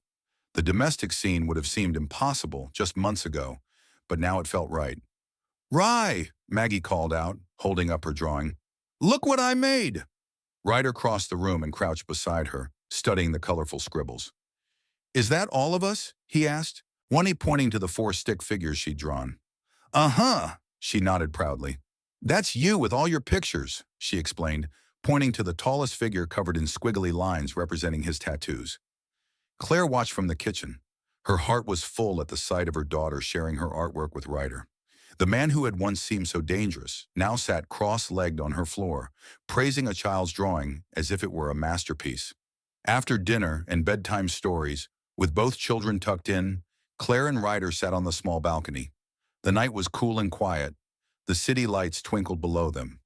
The domestic scene would have seemed impossible just months ago, but now it felt right. "Rye!" Maggie called out, holding up her drawing. "Look what I made!" Ryder crossed the room and crouched beside her, studying the colorful scribbles. "Is that all of us?" he asked, one pointing to the 4 stick figures she'd drawn. "Uh-huh," she nodded proudly. "That's you with all your pictures," she explained, pointing to the tallest figure covered in squiggly lines representing his tattoos. Claire watched from the kitchen. Her heart was full at the sight of her daughter sharing her artwork with Ryder. The man who had once seemed so dangerous now sat cross-legged on her floor, praising a child's drawing as if it were a masterpiece. After dinner and bedtime stories, with both children tucked in, Claire and Ryder sat on the small balcony. The night was cool and quiet. The city lights twinkled below them.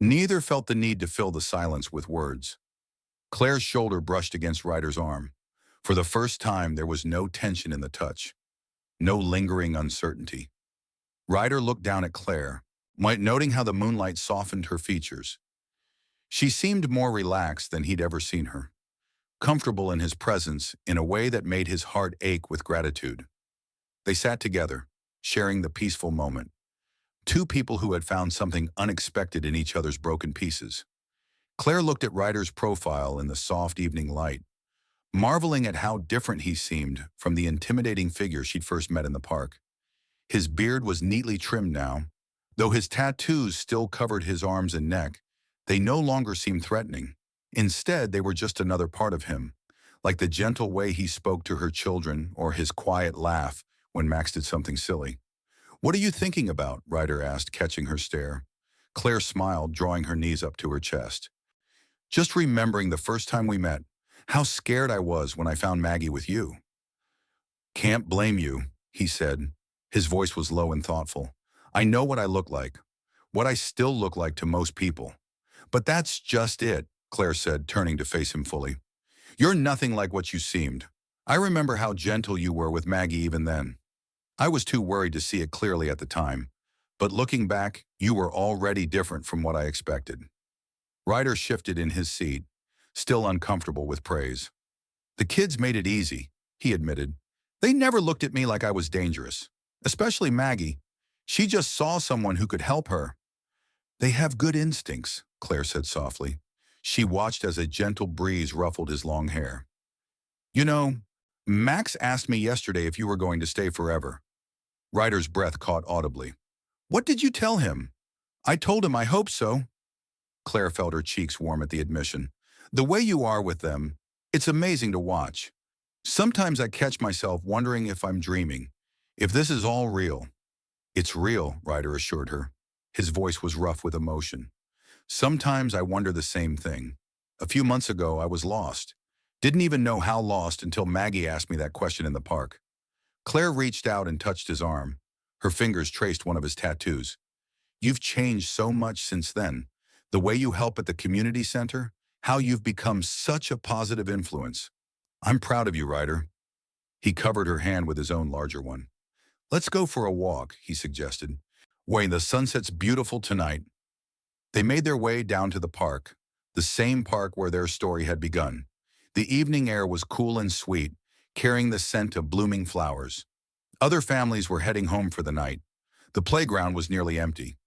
Neither felt the need to fill the silence with words. Claire's shoulder brushed against Ryder's arm. For the first time, there was no tension in the touch, no lingering uncertainty. Ryder looked down at Claire, noting how the moonlight softened her features. She seemed more relaxed than he'd ever seen her, comfortable in his presence in a way that made his heart ache with gratitude. They sat together, sharing the peaceful moment. Two people who had found something unexpected in each other's broken pieces. Claire looked at Ryder's profile in the soft evening light, marveling at how different he seemed from the intimidating figure she'd first met in the park. His beard was neatly trimmed now. Though his tattoos still covered his arms and neck, they no longer seemed threatening. Instead, they were just another part of him, like the gentle way he spoke to her children or his quiet laugh when Max did something silly. "What are you thinking about?" Ryder asked, catching her stare. Claire smiled, drawing her knees up to her chest. Just remembering the first time we met, how scared I was when I found Maggie with you. Can't blame you, he said. His voice was low and thoughtful. I know what I look like, what I still look like to most people. But that's just it, Claire said, turning to face him fully. You're nothing like what you seemed. I remember how gentle you were with Maggie even then. I was too worried to see it clearly at the time. But looking back, you were already different from what I expected. Ryder shifted in his seat, still uncomfortable with praise. The kids made it easy, he admitted. They never looked at me like I was dangerous, especially Maggie. She just saw someone who could help her. They have good instincts, Claire said softly. She watched as a gentle breeze ruffled his long hair. You know, Max asked me yesterday if you were going to stay forever. Ryder's breath caught audibly. What did you tell him? I told him I hope so. Claire felt her cheeks warm at the admission. The way you are with them, it's amazing to watch. Sometimes I catch myself wondering if I'm dreaming, if this is all real. It's real, Ryder assured her. His voice was rough with emotion. Sometimes I wonder the same thing. A few months ago, I was lost. Didn't even know how lost until Maggie asked me that question in the park. Claire reached out and touched his arm. Her fingers traced one of his tattoos. You've changed so much since then. The way you help at the community center, how you've become such a positive influence. I'm proud of you, Ryder. He covered her hand with his own larger one. Let's go for a walk, he suggested. Wayne, the sunset's beautiful tonight. They made their way down to the park, the same park where their story had begun. The evening air was cool and sweet, carrying the scent of blooming flowers. Other families were heading home for the night. The playground was nearly empty.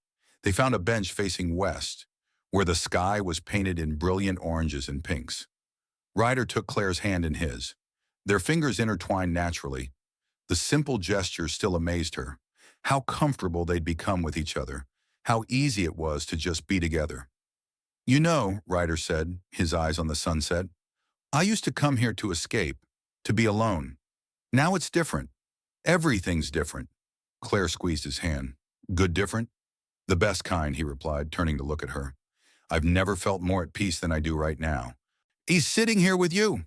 They found a bench facing west, where the sky was painted in brilliant oranges and pinks. Ryder took Claire's hand in his. Their fingers intertwined naturally. The simple gesture still amazed her. How comfortable they'd become with each other. How easy it was to just be together. You know, Ryder said, his eyes on the sunset, I used to come here to escape, to be alone. Now it's different. Everything's different. Claire squeezed his hand. Good different? The best kind, he replied, turning to look at her. I've never felt more at peace than I do right now. He's sitting here with you.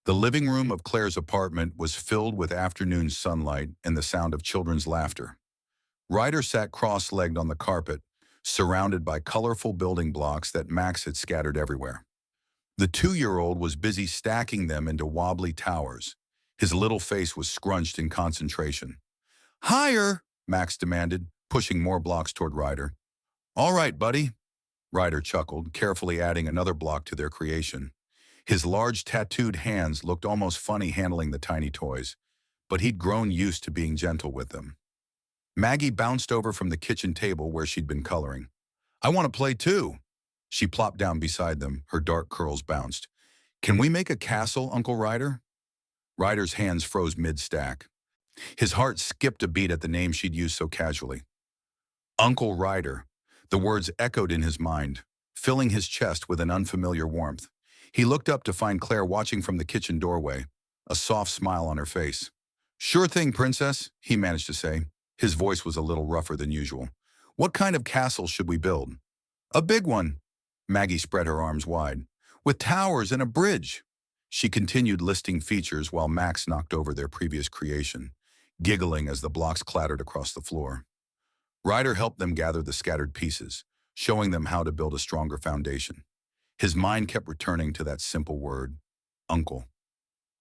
The living room of Claire's apartment was filled with afternoon sunlight and the sound of children's laughter. Ryder sat cross-legged on the carpet, surrounded by colorful building blocks that Max had scattered everywhere. The 2-year-old was busy stacking them into wobbly towers. His little face was scrunched in concentration. Higher, Max demanded, pushing more blocks toward Ryder. All right, buddy, Ryder chuckled, carefully adding another block to their creation. His large tattooed hands looked almost funny handling the tiny toys, but he'd grown used to being gentle with them. Maggie bounced over from the kitchen table where she'd been coloring. I want to play too. She plopped down beside them, her dark curls bounced. Can we make a castle, Uncle Ryder? Ryder's hands froze mid-stack. His heart skipped a beat at the name she'd used so casually. Uncle Ryder. The words echoed in his mind, filling his chest with an unfamiliar warmth. He looked up to find Claire watching from the kitchen doorway, a soft smile on her face. Sure thing, Princess, he managed to say. His voice was a little rougher than usual. What kind of castle should we build? A big one. Maggie spread her arms wide. With towers and a bridge. She continued listing features while Max knocked over their previous creation, giggling as the blocks clattered across the floor. Ryder helped them gather the scattered pieces, showing them how to build a stronger foundation. His mind kept returning to that simple word, uncle.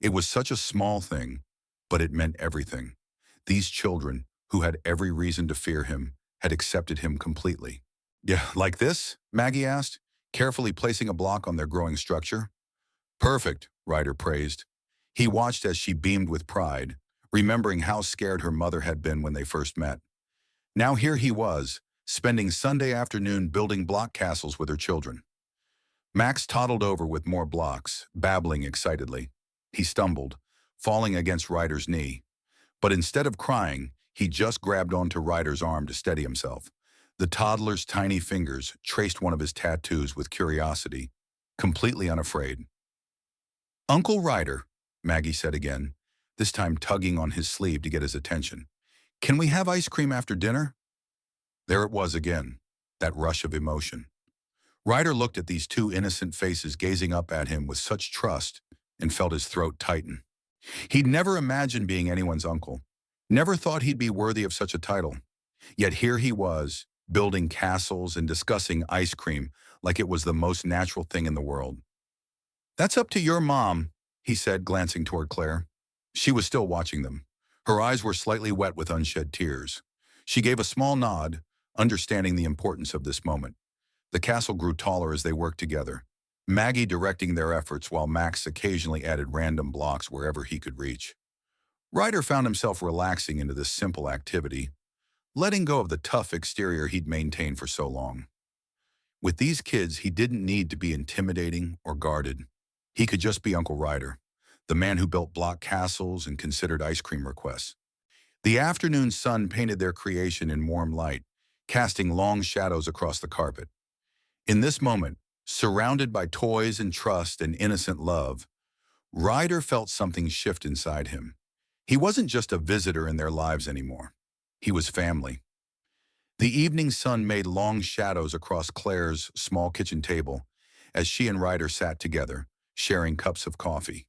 It was such a small thing, but it meant everything. These children, who had every reason to fear him, had accepted him completely. Yeah, like this? Maggie asked, carefully placing a block on their growing structure. Perfect, Ryder praised. He watched as she beamed with pride, remembering how scared her mother had been when they first met. Now here he was, spending Sunday afternoon building block castles with her children. Max toddled over with more blocks, babbling excitedly. He stumbled, falling against Ryder's knee. But instead of crying, he just grabbed onto Ryder's arm to steady himself. The toddler's tiny fingers traced one of his tattoos with curiosity, completely unafraid. Uncle Ryder, Maggie said again, this time tugging on his sleeve to get his attention. Can we have ice cream after dinner? There it was again, that rush of emotion. Ryder looked at these two innocent faces gazing up at him with such trust and felt his throat tighten. He'd never imagined being anyone's uncle, never thought he'd be worthy of such a title. Yet here he was, building castles and discussing ice cream like it was the most natural thing in the world. "That's up to your mom," he said, glancing toward Claire. She was still watching them. Her eyes were slightly wet with unshed tears. She gave a small nod, understanding the importance of this moment. The castle grew taller as they worked together, Maggie directing their efforts while Max occasionally added random blocks wherever he could reach. Ryder found himself relaxing into this simple activity, letting go of the tough exterior he'd maintained for so long. With these kids, he didn't need to be intimidating or guarded. He could just be Uncle Ryder, the man who built block castles and considered ice cream requests. The afternoon sun painted their creation in warm light, casting long shadows across the carpet. In this moment, surrounded by toys and trust and innocent love, Ryder felt something shift inside him. He wasn't just a visitor in their lives anymore. He was family. The evening sun made long shadows across Claire's small kitchen table as she and Ryder sat together, sharing cups of coffee.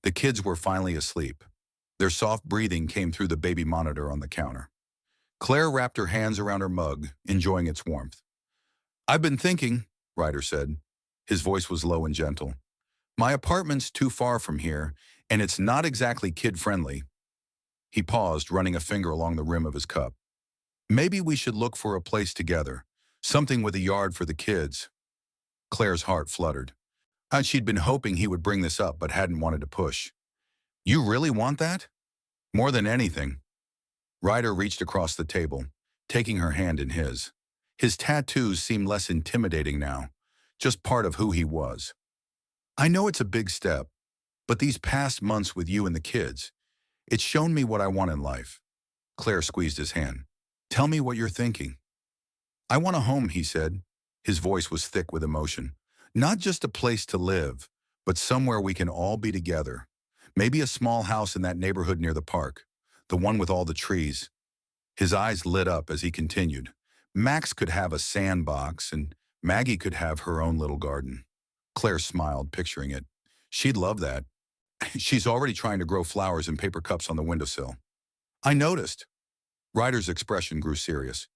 The kids were finally asleep. Their soft breathing came through the baby monitor on the counter. Claire wrapped her hands around her mug, enjoying its warmth. "I've been thinking," Ryder said. His voice was low and gentle. "My apartment's too far from here, and it's not exactly kid-friendly." He paused, running a finger along the rim of his cup. "Maybe we should look for a place together, something with a yard for the kids." Claire's heart fluttered. She'd been hoping he would bring this up but hadn't wanted to push. "You really want that?" "More than anything." Ryder reached across the table, taking her hand in his. His tattoos seemed less intimidating now, just part of who he was. "I know it's a big step, but these past months with you and the kids, it's shown me what I want in life." Claire squeezed his hand. "Tell me what you're thinking." "I want a home," he said. His voice was thick with emotion. "Not just a place to live, but somewhere we can all be together. Maybe a small house in that neighborhood near the park, the one with all the trees." His eyes lit up as he continued. "Max could have a sandbox, and Maggie could have her own little garden." Claire smiled, picturing it. "She'd love that. She's already trying to grow flowers in paper cups on the windowsill." "I noticed." Ryder's expression grew serious.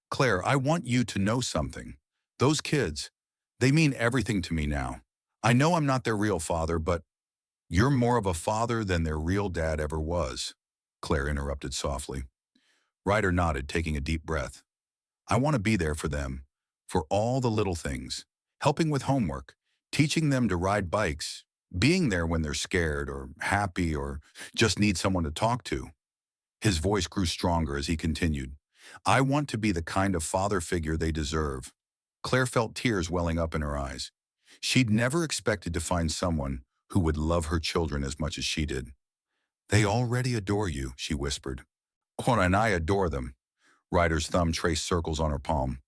"Claire, I want you to know something. Those kids, they mean everything to me now. I know I'm not their real father, but you're more of a father than their real dad ever was," Claire interrupted softly. Ryder nodded, taking a deep breath. "I want to be there for them, for all the little things, helping with homework, teaching them to ride bikes, being there when they're scared or happy or just need someone to talk to." His voice grew stronger as he continued. "I want to be the kind of father figure they deserve." Claire felt tears welling up in her eyes. She'd never expected to find someone who would love her children as much as she did. "They already adore you," she whispered. "Oh, and I adore them." Ryder's thumb traced circles on her palm.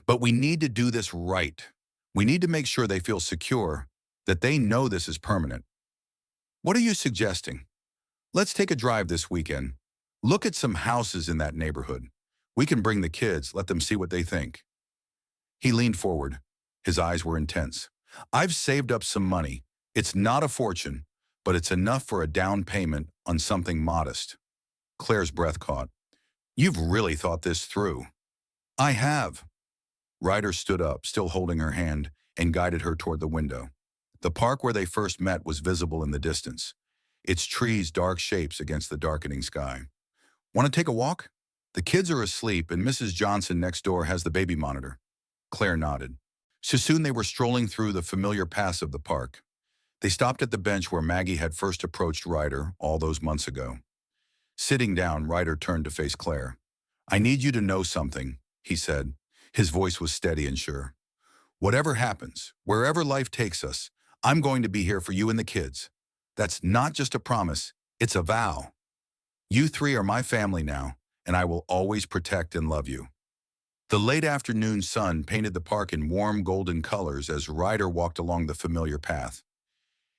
"But we need to do this right. We need to make sure they feel secure, that they know this is permanent." "What are you suggesting?" "Let's take a drive this weekend. Look at some houses in that neighborhood. We can bring the kids, let them see what they think." He leaned forward. His eyes were intense. "I've saved up some money. It's not a fortune, but it's enough for a down payment on something modest." Claire's breath caught. "You've really thought this through." "I have." Ryder stood up, still holding her hand, and guided her toward the window. The park where they first met was visible in the distance, its trees dark shapes against the darkening sky. "Want to take a walk? The kids are asleep, and Mrs. Johnson next door has the baby monitor." Claire nodded. So soon they were strolling through the familiar paths of the park. They stopped at the bench where Maggie had first approached Ryder all those months ago. Sitting down, Ryder turned to face Claire. "I need you to know something," he said. His voice was steady and sure. "Whatever happens, wherever life takes us, I'm going to be here for you and the kids. That's not just a promise, it's a vow. You three are my family now, and I will always protect and love you." The late afternoon sun painted the park in warm golden colors as Ryder walked along the familiar path.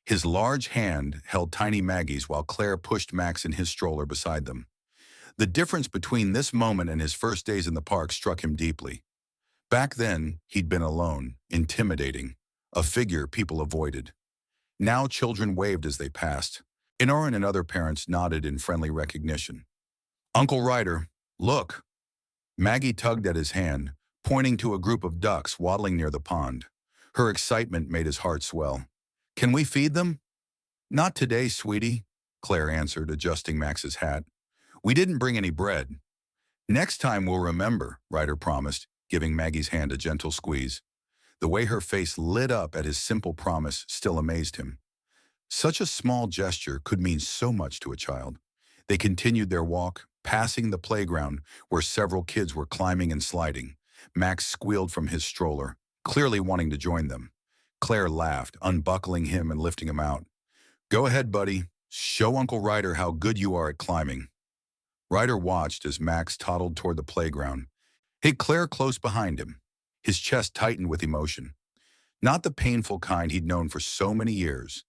His large hand held tiny Maggie's while Claire pushed Max in his stroller beside them. The difference between this moment and his first days in the park struck him deeply. Back then, he'd been alone, intimidating, a figure people avoided. Now children waved as they passed. Inoran and other parents nodded in friendly recognition. Uncle Ryder, look. Maggie tugged at his hand, pointing to a group of ducks waddling near the pond. Her excitement made his heart swell. Can we feed them? Not today, sweetie, Claire answered, adjusting Max's hat. We didn't bring any bread. Next time we'll remember, Ryder promised, giving Maggie's hand a gentle squeeze. The way her face lit up at his simple promise still amazed him. Such a small gesture could mean so much to a child. They continued their walk, passing the playground where several kids were climbing and sliding. Max squealed from his stroller, clearly wanting to join them. Claire laughed, unbuckling him and lifting him out. Go ahead, buddy. Show Uncle Ryder how good you are at climbing. Ryder watched as Max toddled toward the playground, hit Claire close behind him. His chest tightened with emotion. Not the painful kind he'd known for so many years,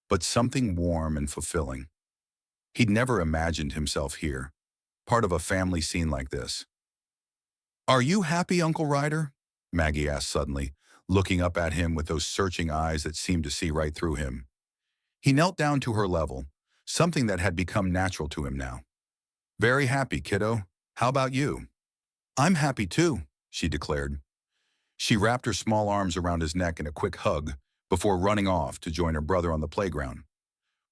but something warm and fulfilling. He'd never imagined himself here, part of a family scene like this. Are you happy, Uncle Ryder? Maggie asked suddenly, looking up at him with those searching eyes that seemed to see right through him. He knelt down to her level, something that had become natural to him now. Very happy, kiddo. How about you? I'm happy too, she declared. She wrapped her small arms around his neck in a quick hug before running off to join her brother on the playground.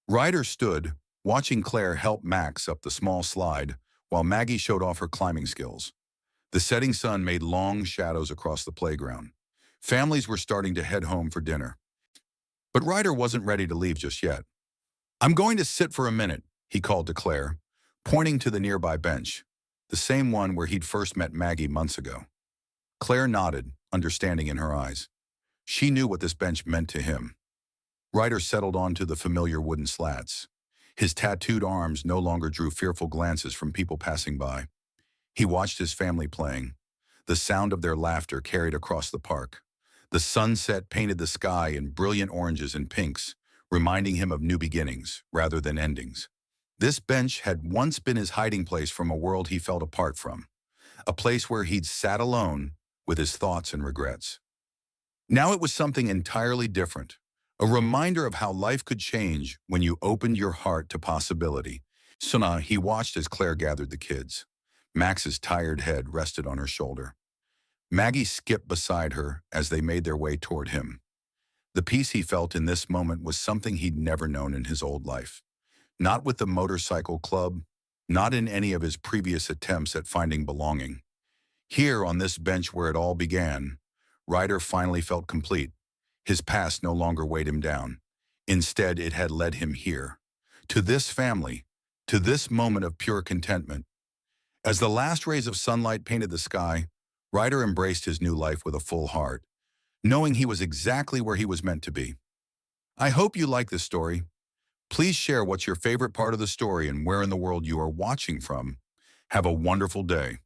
Ryder stood, watching Claire help Max up the small slide while Maggie showed off her climbing skills. The setting sun made long shadows across the playground. Families were starting to head home for dinner. But Ryder wasn't ready to leave just yet. I'm going to sit for a minute, he called to Claire, pointing to the nearby bench, the same one where he'd first met Maggie months ago. Claire nodded, understanding in her eyes. She knew what this bench meant to him. Ryder settled onto the familiar wooden slats. His tattooed arms no longer drew fearful glances from people passing by. He watched his family playing. The sound of their laughter carried across the park. The sunset painted the sky in brilliant oranges and pinks, reminding him of new beginnings rather than endings. This bench had once been his hiding place from a world he felt apart from, a place where he'd sat alone with his thoughts and regrets. Now it was something entirely different, a reminder of how life could change when you opened your heart to possibility. So now he watched as Claire gathered the kids. Max's tired head rested on her shoulder. Maggie skipped beside her as they made their way toward him. The peace he felt in this moment was something he'd never known in his old life. Not with the motorcycle club, not in any of his previous attempts at finding belonging. Here, on this bench where it all began, Ryder finally felt complete. His past no longer weighed him down. Instead, it had led him here, to this family, to this moment of pure contentment. As the last rays of sunlight painted the sky, Ryder embraced his new life with a full heart, knowing he was exactly where he was meant to be. I hope you like this story. Please share what's your favorite part of the story and where in the world you are watching from. Have a wonderful day.